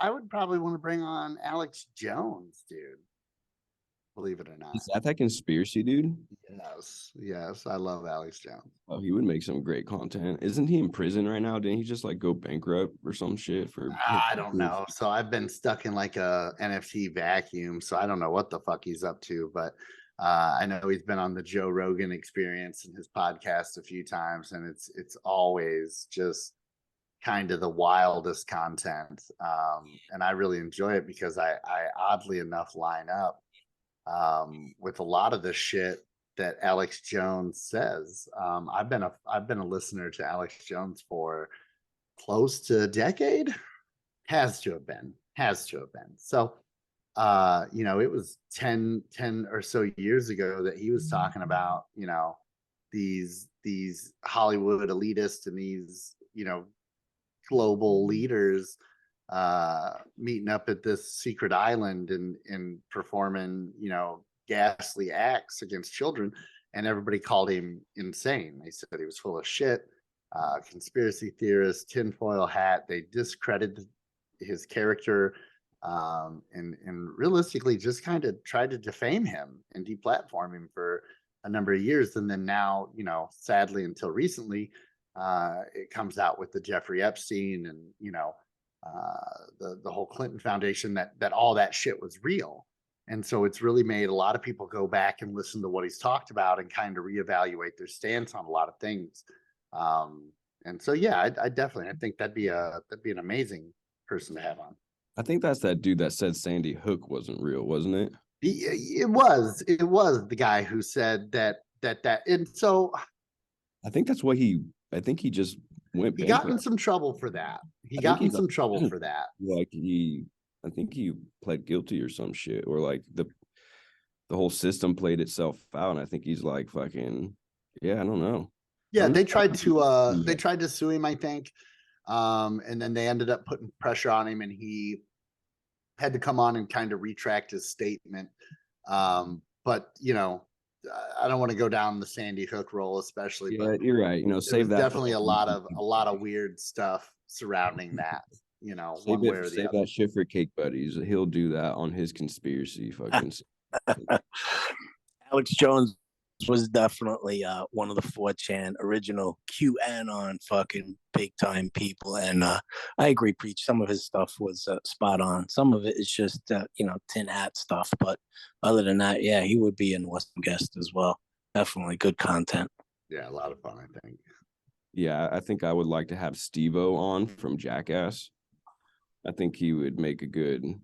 would probably want to bring on Alex Jones, dude. Believe it or not. Is that conspiracy, dude? Yes, I love Alex Jones. Oh, he would make some great content. Isn't he in prison right now? Didn't he just like go bankrupt or some shit for? I don't know. So I've been stuck in like a NFT vacuum. So I don't know what the fuck he's up to, but I know he's been on the Joe Rogan Experience and his podcast a few times, and it's always just kind of the wildest content. And I really enjoy it because I oddly enough line up with a lot of the shit that Alex Jones says. I've been a listener to Alex Jones for close to a decade. Has to have been. So it was 10 or so years ago that he was talking about, these Hollywood elitists and these, global leaders meeting up at this secret island and performing, ghastly acts against children, and everybody called him insane. They said he was full of shit, conspiracy theorist, tinfoil hat. They discredited his character, and realistically just kind of tried to defame him and deplatform him for a number of years. And then now, sadly, until recently, it comes out with the Jeffrey Epstein and the whole Clinton Foundation that all that shit was real. And so it's really made a lot of people go back and listen to what he's talked about and kind of reevaluate their stance on a lot of things. And so yeah, I definitely, I think that'd be an amazing person to have on. I think that's that dude that said Sandy Hook wasn't real, wasn't it? It was the guy who said that. And so I think that's what I think he just went. He got in some trouble for that. Like I think he pled guilty or some shit, or like the whole system played itself out, and I think he's like fucking. Yeah, I don't know. Yeah, they tried to sue him, I think, and then they ended up putting pressure on him, and he had to come on and kind of retract his statement. But I don't want to go down the Sandy Hook role, especially. Yeah, but you're right. Save that. Definitely a lot of weird stuff surrounding that. One way or the other. That shit for Cake Buddies. He'll do that on his conspiracy fucking. Alex Jones was definitely one of the 4chan original QAnon fucking big time people, and I agree. Preach, some of his stuff was spot on. Some of it is just tin hat stuff, but other than that, yeah, he would be an awesome guest as well. Definitely good content. Yeah, a lot of fun, I think. Yeah, I think I would like to have Steve-O on from Jackass. I think he would make I think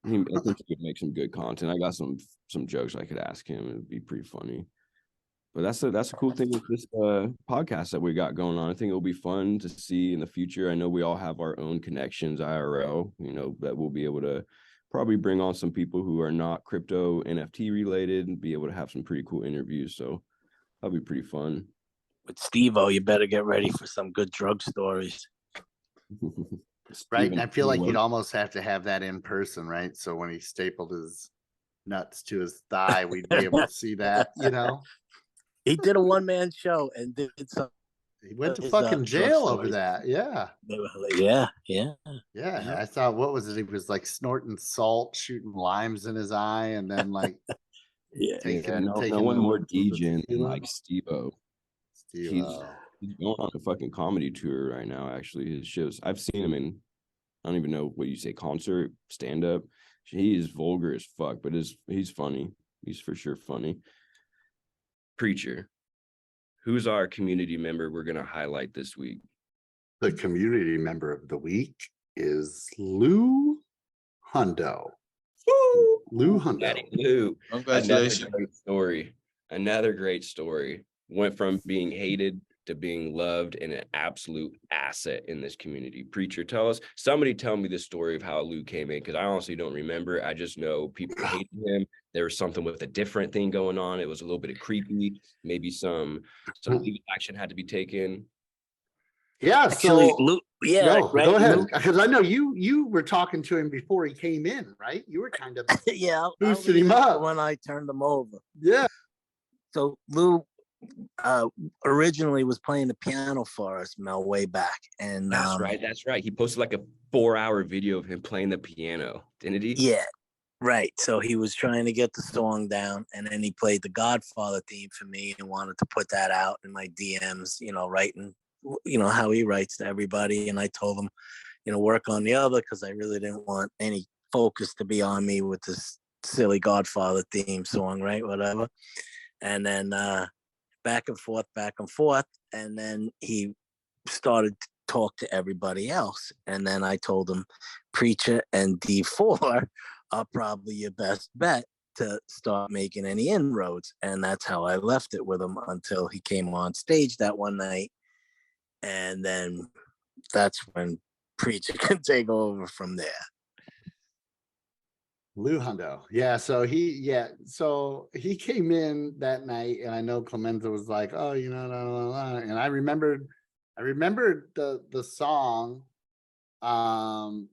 he could make some good content. I got some jokes I could ask him. It'd be pretty funny. But that's a cool thing with this podcast that we got going on. I think it'll be fun to see in the future. I know we all have our own connections IRL, that we'll be able to probably bring on some people who are not crypto NFT related and be able to have some pretty cool interviews. So that'll be pretty fun. With Steve-O, you better get ready for some good drug stories. Right. And I feel like you'd almost have to have that in person, right? So when he stapled his nuts to his thigh, we'd be able to see that, you know. He did a one-man show and did some. He went to his, fucking drug jail over stories. that. Yeah. Yeah. Yeah. I saw, what was it? He was like snorting salt, shooting limes in his eye, and then like Yeah. taking no one more the DJing than tequila. like Steve-O. He's going on a fucking comedy tour right now. Actually, his shows. I've seen him in, I don't even know what you say, concert, stand up. He is vulgar as fuck, but he's funny. He's for sure funny. Preacher, who's our community member we're gonna highlight this week? The community member of the week is Lou Hundo. Lou Hundo. Lou. Congratulations. Another great story. Went from being hated to being loved and an absolute asset in this community. Preacher, somebody tell me the story of how Lou came in, because I honestly don't remember. I just know people hated him. There was something with a different thing going on. It was a little bit of creepy. Maybe some legal action had to be taken. Yeah, Actually, so Lou, yeah, go ahead, because I know you were talking to him before he came in, right? You were kind of yeah, boosting him up when I turned him over. Yeah. So Lou originally was playing the piano for us, Mel, way back, and That's right. He posted like a 4-hour video of him playing the piano, didn't he? Yeah, right. So he was trying to get the song down, and then he played the Godfather theme for me and wanted to put that out in my DMs, writing, how he writes to everybody. And I told him, work on the other, because I really didn't want any focus to be on me with this silly Godfather theme song, right? Whatever. And then back and forth. And then he started to talk to everybody else. And then I told him Preacher and D4 are probably your best bet to start making any inroads. And that's how I left it with him until he came on stage that one night. And then that's when Preacher can take over from there. Lou Hundo. Yeah, so he came in that night, and I know Clemenza was like, oh, and I remembered the song, and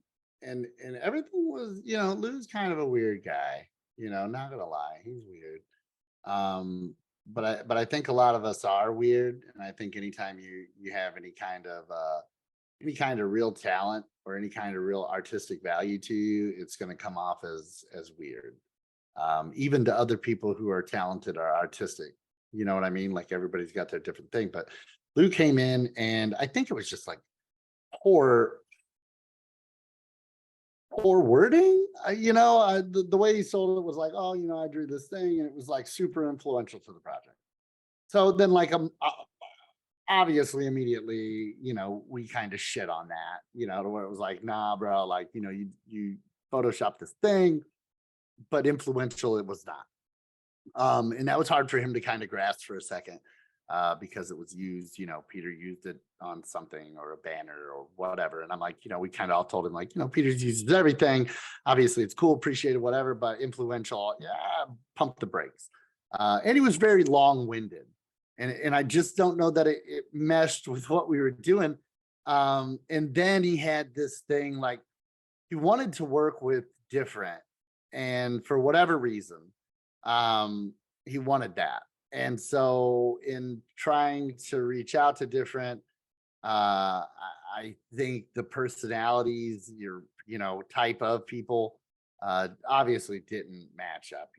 everything was, Lou's kind of a weird guy, not gonna lie, he's weird. But I think a lot of us are weird, and I think anytime you have any kind of real talent or any kind of real artistic value to you, it's going to come off as weird. Even to other people who are talented or artistic, you know what I mean? Like everybody's got their different thing, but Lou came in, and I think it was just like poor wording. The way he sold it was like, oh, I drew this thing, and it was like super influential to the project. So then, like, obviously immediately, we kind of shit on that, to where it was like, nah, bro, like, you photoshopped this thing, but influential it was not. And that was hard for him to kind of grasp for a second, because it was used, Peter used it on something or a banner or whatever. And I'm like, we kind of all told him, like, Peter's uses everything. Obviously it's cool, appreciated, whatever, but influential, yeah, pump the brakes. And he was very long-winded. And I just don't know that it meshed with what we were doing. And then he had this thing, like, he wanted to work with different. And for whatever reason, he wanted that. And so in trying to reach out to different, I think the personalities, your, type of people, obviously didn't match up,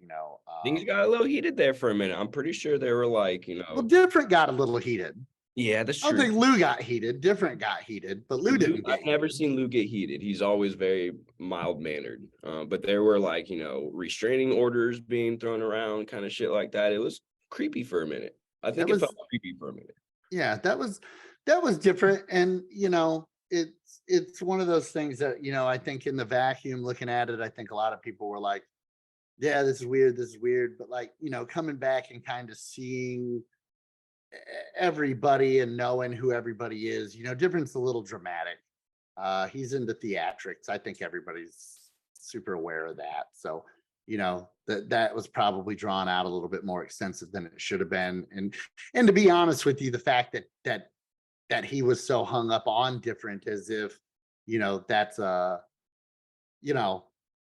Things got a little heated there for a minute. I'm pretty sure they were like, well, different got a little heated. Yeah, that's I true. don't think Lou got heated. Different got heated, but Lou didn't. I've never seen Lou get heated. He's always very mild mannered. But there were like, restraining orders being thrown around, kind of shit like that. It was creepy for a minute. I think it felt creepy for a minute. Yeah, that was different. And it's one of those things that, I think in the vacuum looking at it, I think a lot of people were like, yeah, this is weird. But like, coming back and kind of seeing everybody and knowing who everybody is, different's a little dramatic. He's into theatrics. I think everybody's super aware of that. So, that was probably drawn out a little bit more extensive than it should have been. And to be honest with you, the fact that he was so hung up on different, as if, that's a,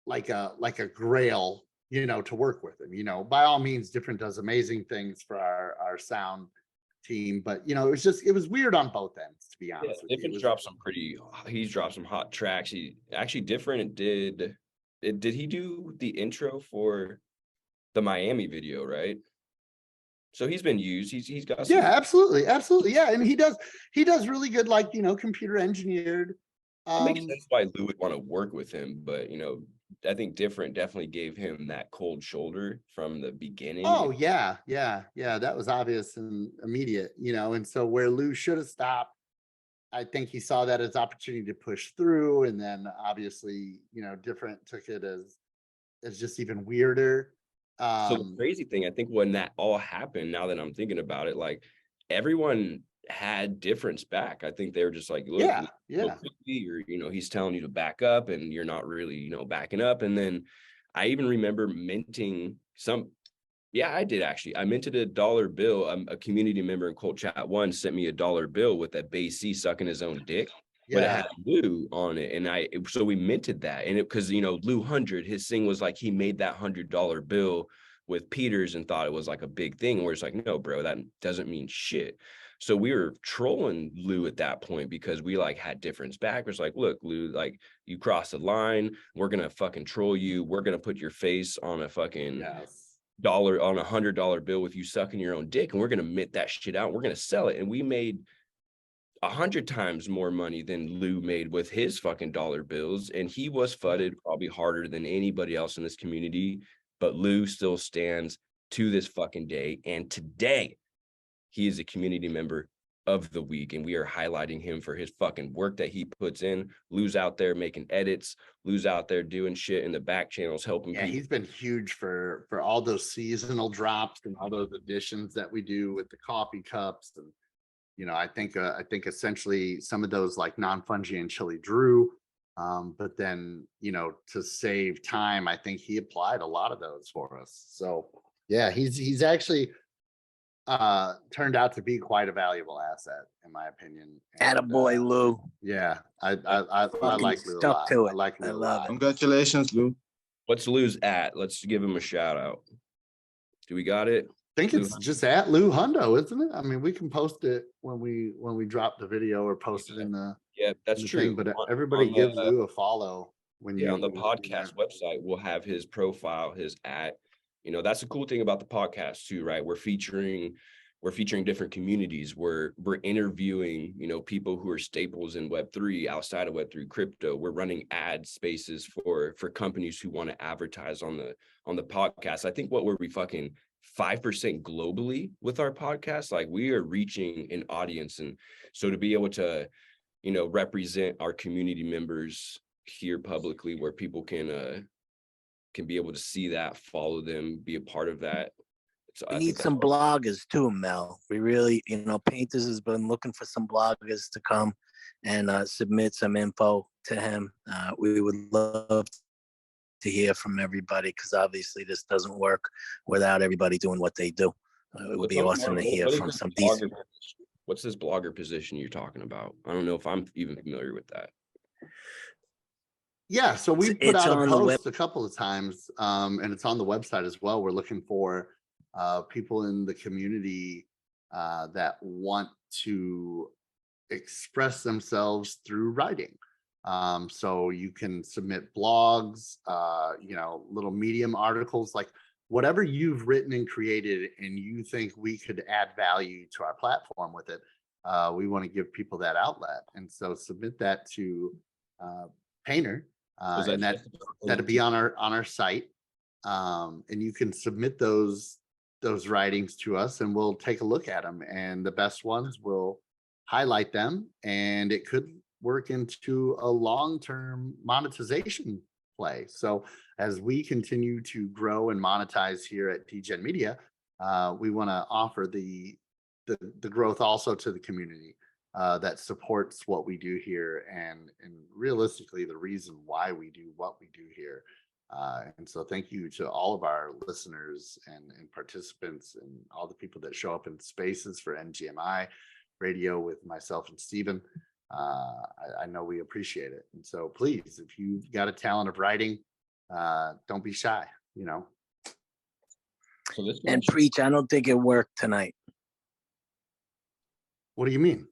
like a grail, to work with him. By all means, Different does amazing things for our sound team, but it was weird on both ends, to be Yeah, honest with you. Different dropped some he's dropped some hot tracks. He actually Different did he do the intro for the Miami video, right? So he's been used. He's got some. Yeah, absolutely. Yeah. And he does really good, like, computer engineered. It makes sense why Lou would want to work with him, but I think Different definitely gave him that cold shoulder from the beginning. Oh yeah. That was obvious and immediate, and so where Lou should have stopped, I think he saw that as opportunity to push through, and then obviously, Different took it as just even weirder. So the crazy thing, I think when that all happened, now that I'm thinking about it, like everyone had Difference back. I think they were just like, look, yeah. He's telling you to back up and you're not really, backing up. And then I even remember minting I did actually. I minted a dollar bill. A community member in Cold Chat 1 sent me a dollar bill with that Bay C sucking his own dick. But it had Lou on it, and so we minted that, and because Lou 100, his thing was like he made that $100 bill with Peters and thought it was like a big thing. And we're just like, no, bro, that doesn't mean shit. So we were trolling Lou at that point because we like had Difference back. It's like, look, Lou, like you crossed the line, we're gonna fucking troll you. We're gonna put your face on a fucking dollar on $100 bill with you sucking your own dick, and we're gonna mint that shit out. We're gonna sell it, and we made 100 times more money than Lou made with his fucking dollar bills. And he was fudded probably harder than anybody else in this community, but Lou still stands to this fucking day. And today he is a community member of the week, and we are highlighting him for his fucking work that he puts in. Lou's out there making edits. Lou's out there doing shit in the back channels, helping people. He's been huge for all those seasonal drops and all those additions that we do with the coffee cups. And I think essentially some of those like non-fungi and chili Drew, but then to save time, I think he applied a lot of those for us. So yeah, he's actually turned out to be quite a valuable asset in my opinion. Attaboy, Lou. Yeah, I like Lou a lot. To it. I like Lou a lot. Congratulations, Lou. What's Lou's at? Let's give him a shout out. Do we got it? I think it's just at Lou Hundo, isn't it? I mean, we can post it when we drop the video or post it in the that's true. Thing, but everybody gives Lou a follow when on the podcast website. We'll have his profile, his at. That's the cool thing about the podcast too, right? We're featuring different communities. We're interviewing people who are staples in Web3, outside of Web3 crypto. We're running ad spaces for companies who want to advertise on the podcast. I think what were we fucking 5% globally with our podcast? Like we are reaching an audience, and so to be able to represent our community members here publicly, where people can be able to see that, follow them, be a part of that. So we need some bloggers too, Mel. We really, Painters has been looking for some bloggers to come and submit some info to him. We would love to hear from everybody, because obviously this doesn't work without everybody doing what they do. It would be awesome to hear from some decent. What's this blogger position you're talking about? I don't know if I'm even familiar with that. Yeah, so we put out a post a couple of times, and it's on the website as well. We're looking for people in the community that want to express themselves through writing. So you can submit blogs, little Medium articles, like whatever you've written and created and you think we could add value to our platform with it. We want to give people that outlet. And so submit that to Painter, and that'll be on our site. And you can submit those writings to us and we'll take a look at them, and the best ones will highlight them, and it could work into a long-term monetization play. So as we continue to grow and monetize here at DGen Media, we want to offer the growth also to the community that supports what we do here, and realistically the reason why we do what we do here. And so thank you to all of our listeners and participants and all the people that show up in spaces for NGMI radio with myself and Steven. I know we appreciate it. And so please, if you've got a talent of writing, don't be shy, So this And much. Preach, I don't think it worked tonight. What do you mean?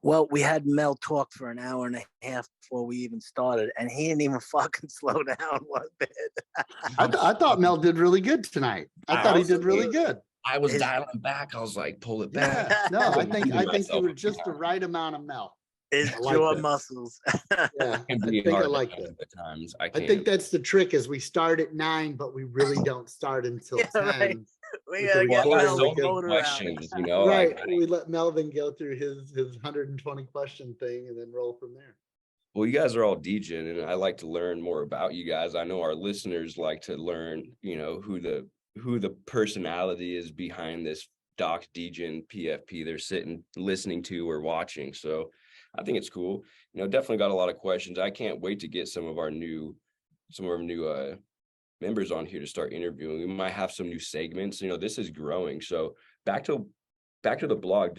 Well, we had Mel talk for an hour and a half before we even started, and he didn't even fucking slow down one bit. I thought Mel did really good tonight. I thought he did really good. I was His- dialing back. I was like, pull it back. Yeah, no, I think you myself were a just the few right amount of Mel. His I like jaw that. muscles. Yeah, It can I be think I hard like at that. times. I think that's the trick is we start at 9, but we really don't start until Yeah, 10. right. We With gotta the get recording, Mel's we so get- many motor out. questions, you know. Right. Like, We let Melvin go through his 120 question thing and then roll from there. well, you guys are all DJing, and I like to learn more about you guys. I know our listeners like to learn, you know, who the personality is behind this Doc DJing PFP they're sitting listening to or watching. So I think it's cool. You know, definitely got a lot of questions. I can't wait to get some of our new members on here to start interviewing. We might have some new segments. You know, this is growing. So back to the blog.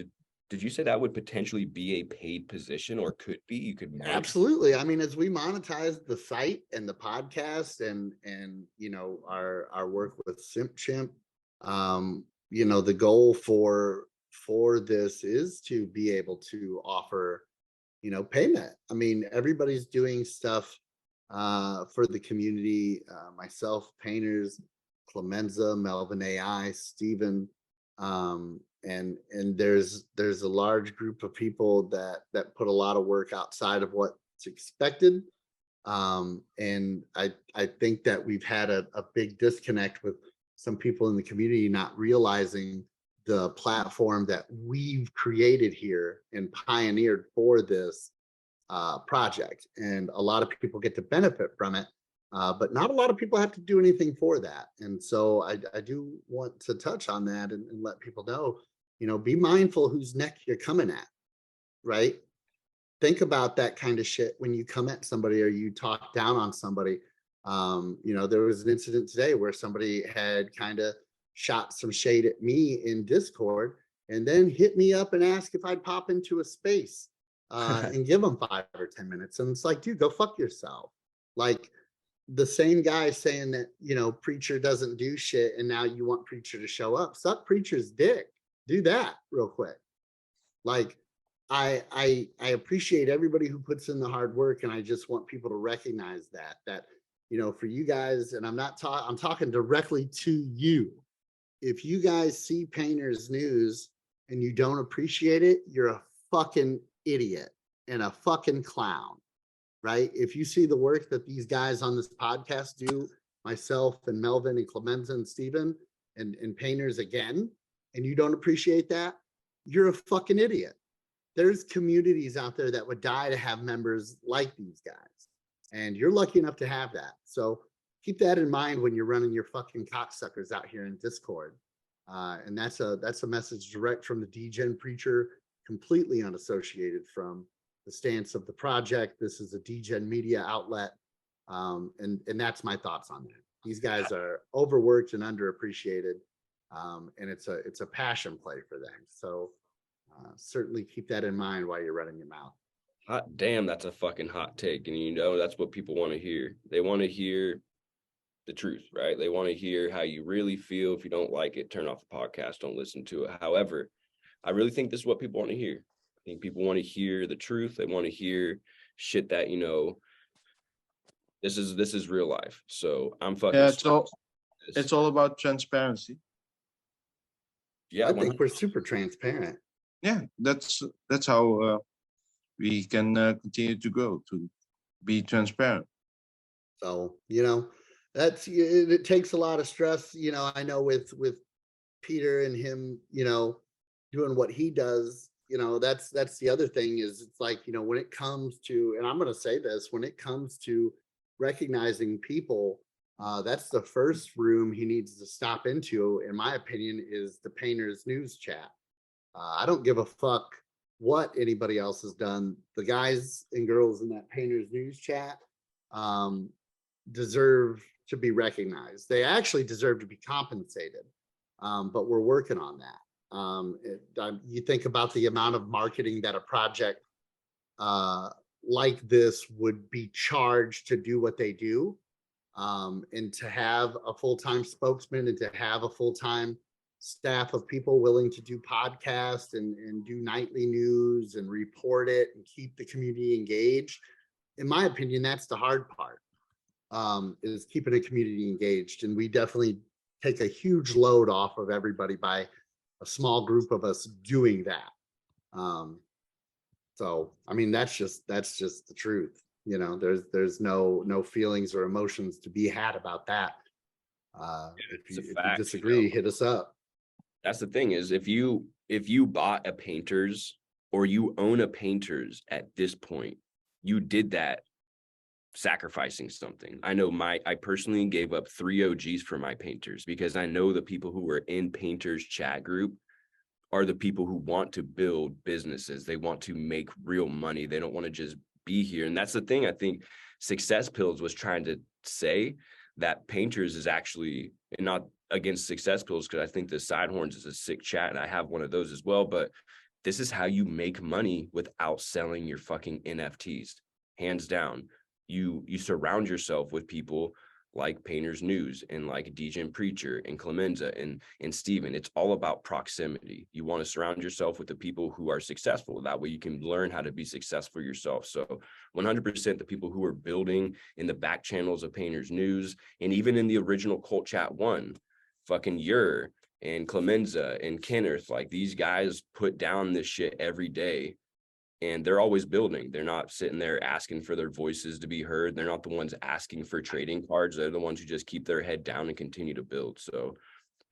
Did you say that would potentially be a paid position, or could be? You could make? Absolutely. I mean, as we monetize the site and the podcast and you know our work with SimpChimp, you know, the goal for this is to be able to offer, you know, payment. I mean, everybody's doing stuff for the community. Myself, painters, Clemenza, Melvin AI, Steven, and there's a large group of people that put a lot of work outside of what's expected. And I think that we've had a big disconnect with some people in the community not realizing the platform that we've created here and pioneered for this project. And a lot of people get to benefit from it, but not a lot of people have to do anything for that. And so I do want to touch on that and let people know, you know, be mindful whose neck you're coming at, right? Think about that kind of shit when you come at somebody or you talk down on somebody. You know, there was an incident today where somebody had kind of shot some shade at me in Discord and then hit me up and asked if I'd pop into a space and give them 5 or 10 minutes. And it's like, dude, go fuck yourself. Like the same guy saying that, you know, Preacher doesn't do shit and now you want Preacher to show up. Suck Preacher's dick. Do that real quick. Like, I appreciate everybody who puts in the hard work, and I just want people to recognize that you know, for you guys, and I'm talking directly to you. If you guys see Painters News and you don't appreciate it, you're a fucking idiot and a fucking clown, right? If you see the work that these guys on this podcast do, myself and Melvin and Clemenza and Steven and Painters again, and you don't appreciate that, you're a fucking idiot. There's communities out there that would die to have members like these guys. And you're lucky enough to have that. So keep that in mind when you're running your fucking cocksuckers out here in Discord. And that's a message direct from the DGen Preacher, completely unassociated from the stance of the project. This is a DGen media outlet. And that's my thoughts on that. These guys are overworked and underappreciated. And it's a passion play for them. So certainly keep that in mind while you're running your mouth. Hot damn, that's a fucking hot take. And you know, that's what people want to hear. They want to hear the truth, right? They want to hear how you really feel. If you don't like it, turn off the podcast, don't listen to it. However, I really think this is what people want to hear. I think people want to hear the truth. They want to hear shit that, you know, this is real life. So I'm fucking it's all about transparency. Yeah, I think we're super transparent. Yeah, that's how we can continue to grow, to be transparent. So, you know, it takes a lot of stress. You know, I know with Peter and him, you know, doing what he does, you know, that's the other thing is it's like, you know, when it comes to, and I'm going to say this, when it comes to recognizing people, that's the first room he needs to stop into, in my opinion, is the Painters News chat. I don't give a fuck what anybody else has done. The guys and girls in that Painters News chat deserve to be recognized. They actually deserve to be compensated, but we're working on that. You think about the amount of marketing that a project like this would be charged to do what they do. And to have a full-time spokesman and to have a full-time staff of people willing to do podcasts and do nightly news and report it and keep the community engaged. In my opinion, that's the hard part, is keeping a community engaged. And we definitely take a huge load off of everybody by a small group of us doing that. So, I mean, that's just the truth. You know, there's no feelings or emotions to be had about that. If you disagree, hit us up. That's the thing is, if you bought a Painters or you own a Painters at this point, you did that sacrificing something. I know I personally gave up 3 OGs for my Painters because I know the people who were in Painters chat group are the people who want to build businesses. They want to make real money. They don't want to just be here. And that's the thing I think Success Pills was trying to say, that Painters is actually, and not against Success Pills, because I think the Sidehorns is a sick chat and I have one of those as well, but this is how you make money without selling your fucking NFTs. Hands down. You surround yourself with people like Painters News and like DJ Preacher and Clemenza and Steven. It's all about proximity. You want to surround yourself with the people who are successful. That way you can learn how to be successful yourself. So 100% the people who are building in the back channels of Painters News and even in the original Cult Chat 1, fucking Ur and Clemenza and Kenneth, like these guys put down this shit every day. And they're always building. They're not sitting there asking for their voices to be heard. They're not the ones asking for trading cards. They're the ones who just keep their head down and continue to build. So,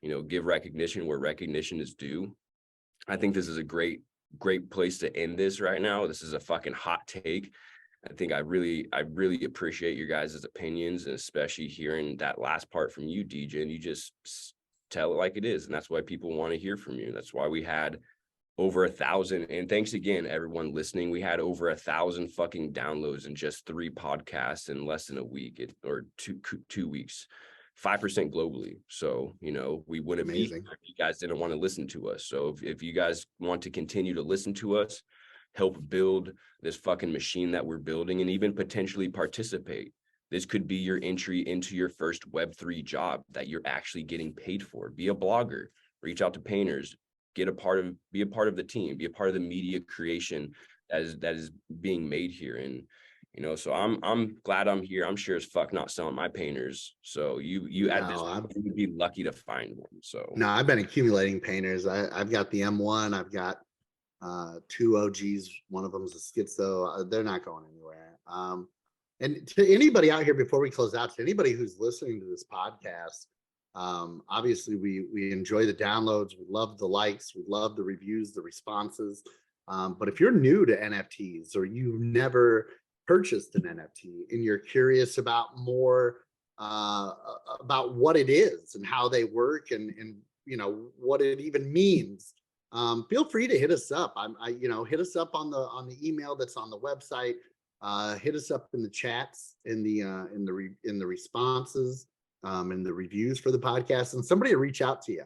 you know, give recognition where recognition is due. I think this is a great place to end this right now. This is a fucking hot take. I think I really appreciate your guys' opinions, and especially hearing that last part from you, DJ, and you just tell it like it is. And that's why people want to hear from you. That's why we had over 1,000, and thanks again everyone listening. We had over 1,000 fucking downloads in just 3 podcasts in less than a week, or two weeks, 5% globally. So, you know, we wouldn't be here if you guys didn't want to listen to us. So if you guys want to continue to listen to us, help build this fucking machine that we're building, and even potentially participate, this could be your entry into your first Web3 job that you're actually getting paid for. Be a blogger, reach out to Painters, be a part of the team, be a part of the media creation that is being made here. And, you know, so I'm glad I'm here. I'm sure as fuck not selling my Painters. So you at this point, you would be lucky to find one. So no, I've been accumulating Painters. I've got the M1, I've got 2 OGs. One of them is a schizo. They're not going anywhere. And to anybody out here, before we close out, to anybody who's listening to this podcast, obviously we enjoy the downloads, we love the likes, we love the reviews, the responses, but if you're new to NFTs or you've never purchased an NFT and you're curious about more about what it is and how they work and you know what it even means, feel free to hit us up. Hit us up on the email that's on the website, hit us up in the chats, in the responses, and the reviews for the podcast, and somebody will reach out to you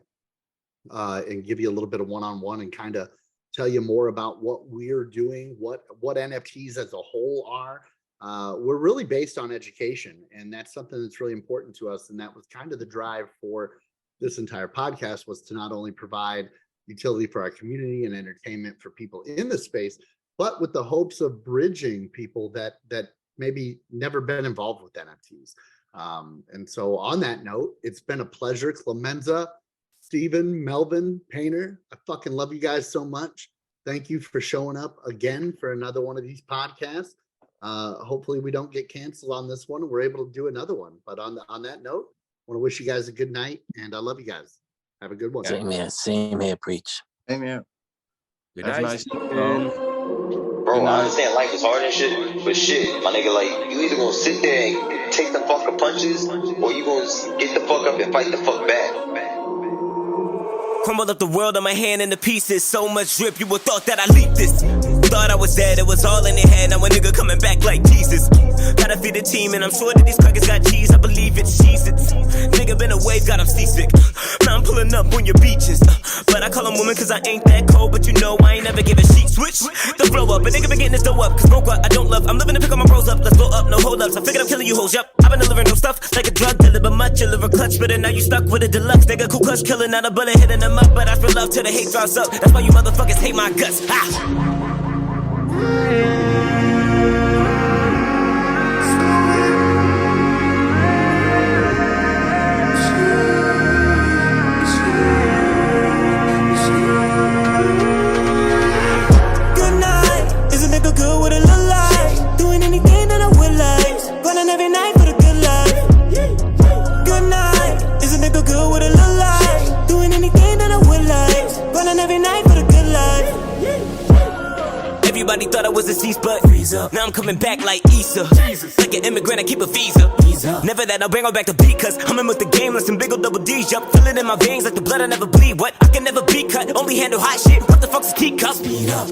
and give you a little bit of one-on-one and kind of tell you more about what we're doing, what NFTs as a whole are. We're really based on education, and that's something that's really important to us. And that was kind of the drive for this entire podcast, was to not only provide utility for our community and entertainment for people in the space, but with the hopes of bridging people that maybe never been involved with NFTs. And so on that note, it's been a pleasure. Clemenza, Steven, Melvin, Painter, I fucking love you guys so much. Thank you for showing up again for another one of these podcasts. Hopefully we don't get canceled on this one and we're able to do another one. But on that note, I want to wish you guys a good night, and I love you guys. Have a good one. Same here, Preach. Same here. good That's night, nice. Steven. Bro, I understand life is hard and shit, but shit, my nigga, like, you either gonna sit there and take the fucking punches, or you gonna get the fuck up and fight the fuck back. Crumbled up the world on my hand into pieces. So much drip, you would thought that I leaked this. Thought I was dead, it was all in their head. Now a nigga coming back like Jesus. Gotta feed the team, and I'm sure that these crackers got cheese. I believe it's Jesus. Nigga been away, got him seasick. Now I'm pulling up on your beaches. But I call him woman cause I ain't that cold. But you know I ain't never give a sheet. Switch the flow up, a nigga been getting this dough up. Cause broke what I don't love, I'm living to pick all my bros up. Let's blow up, no hold ups. I figured I'm killing you hoes, yup. I've been delivering no stuff like a drug dealer, but much a liver clutch. But now you stuck with a deluxe. Nigga, Ku Klux killing, not a bullet hitting them up. But I feel love till the hate drops up. That's why you motherfuckers hate my guts. Ha! Good with a little life, doing anything that I would like, running every night for the good life. Good night, is a nigga good with a little life, doing anything that I would like, running every night for the good life. Everybody thought I was deceased, but now I'm coming back like Issa. Like an immigrant, I keep a visa. Never that I'll bring her back to beat, cause I'm in with the game like some big ol' double D's. Yup, feel it in my veins like the blood I never bleed. What? I can never be cut, only handle hot shit. What the fuck's a teacup?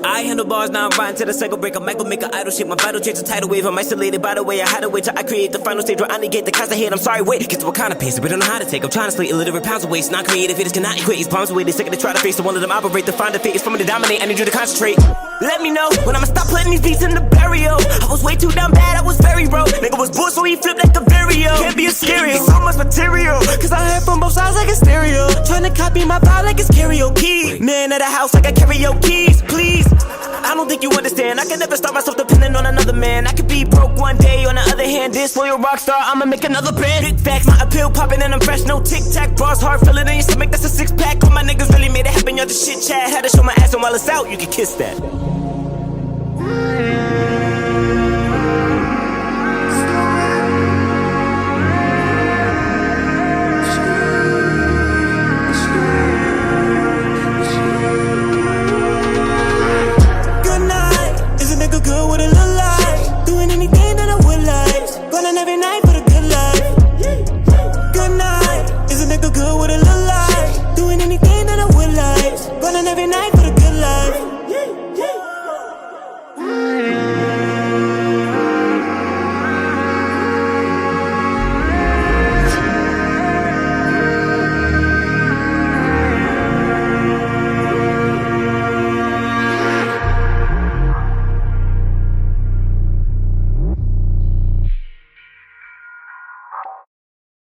I handle bars, now I'm riding to the cycle break. I might go make an idol shit, my vital traits a tidal wave. I'm isolated by the way I hide away till I create the final stage where I negate the constant hate. I'm sorry, wait, get to what kind of pace, but we don't know how to take. I'm trying to slay illiterate pounds of waste, not creative haters cannot equate. These palms away, they sick of to try to face the one of them operate. The find the fate is from me to dominate, I need you to concentrate. Let me know when I'ma stop putting these beats in the burial. I was way too down bad, I was very broke. Nigga was bull, so he flipped like the Vario. Can't be a stereo, so much material, cause I heard from both sides like a stereo. Tryna copy my vibe like it's karaoke. Man of the house like I karaoke, please. I don't think you understand, I can never stop myself depending on another man. I could be broke one day, on the other hand, this loyal rock star, I'ma make another brand. Big facts, my appeal popping and I'm fresh, no tic-tac. Bras hard, feel it in your stomach, that's a six-pack. All my niggas really made it happen, y'all just shit chat. Had to show my ass and while it's out, you can kiss that. Good with a little life, doing anything that I would like, running every night for the good life. Good night, is a nigga good with a little life, doing anything that I would like, running every night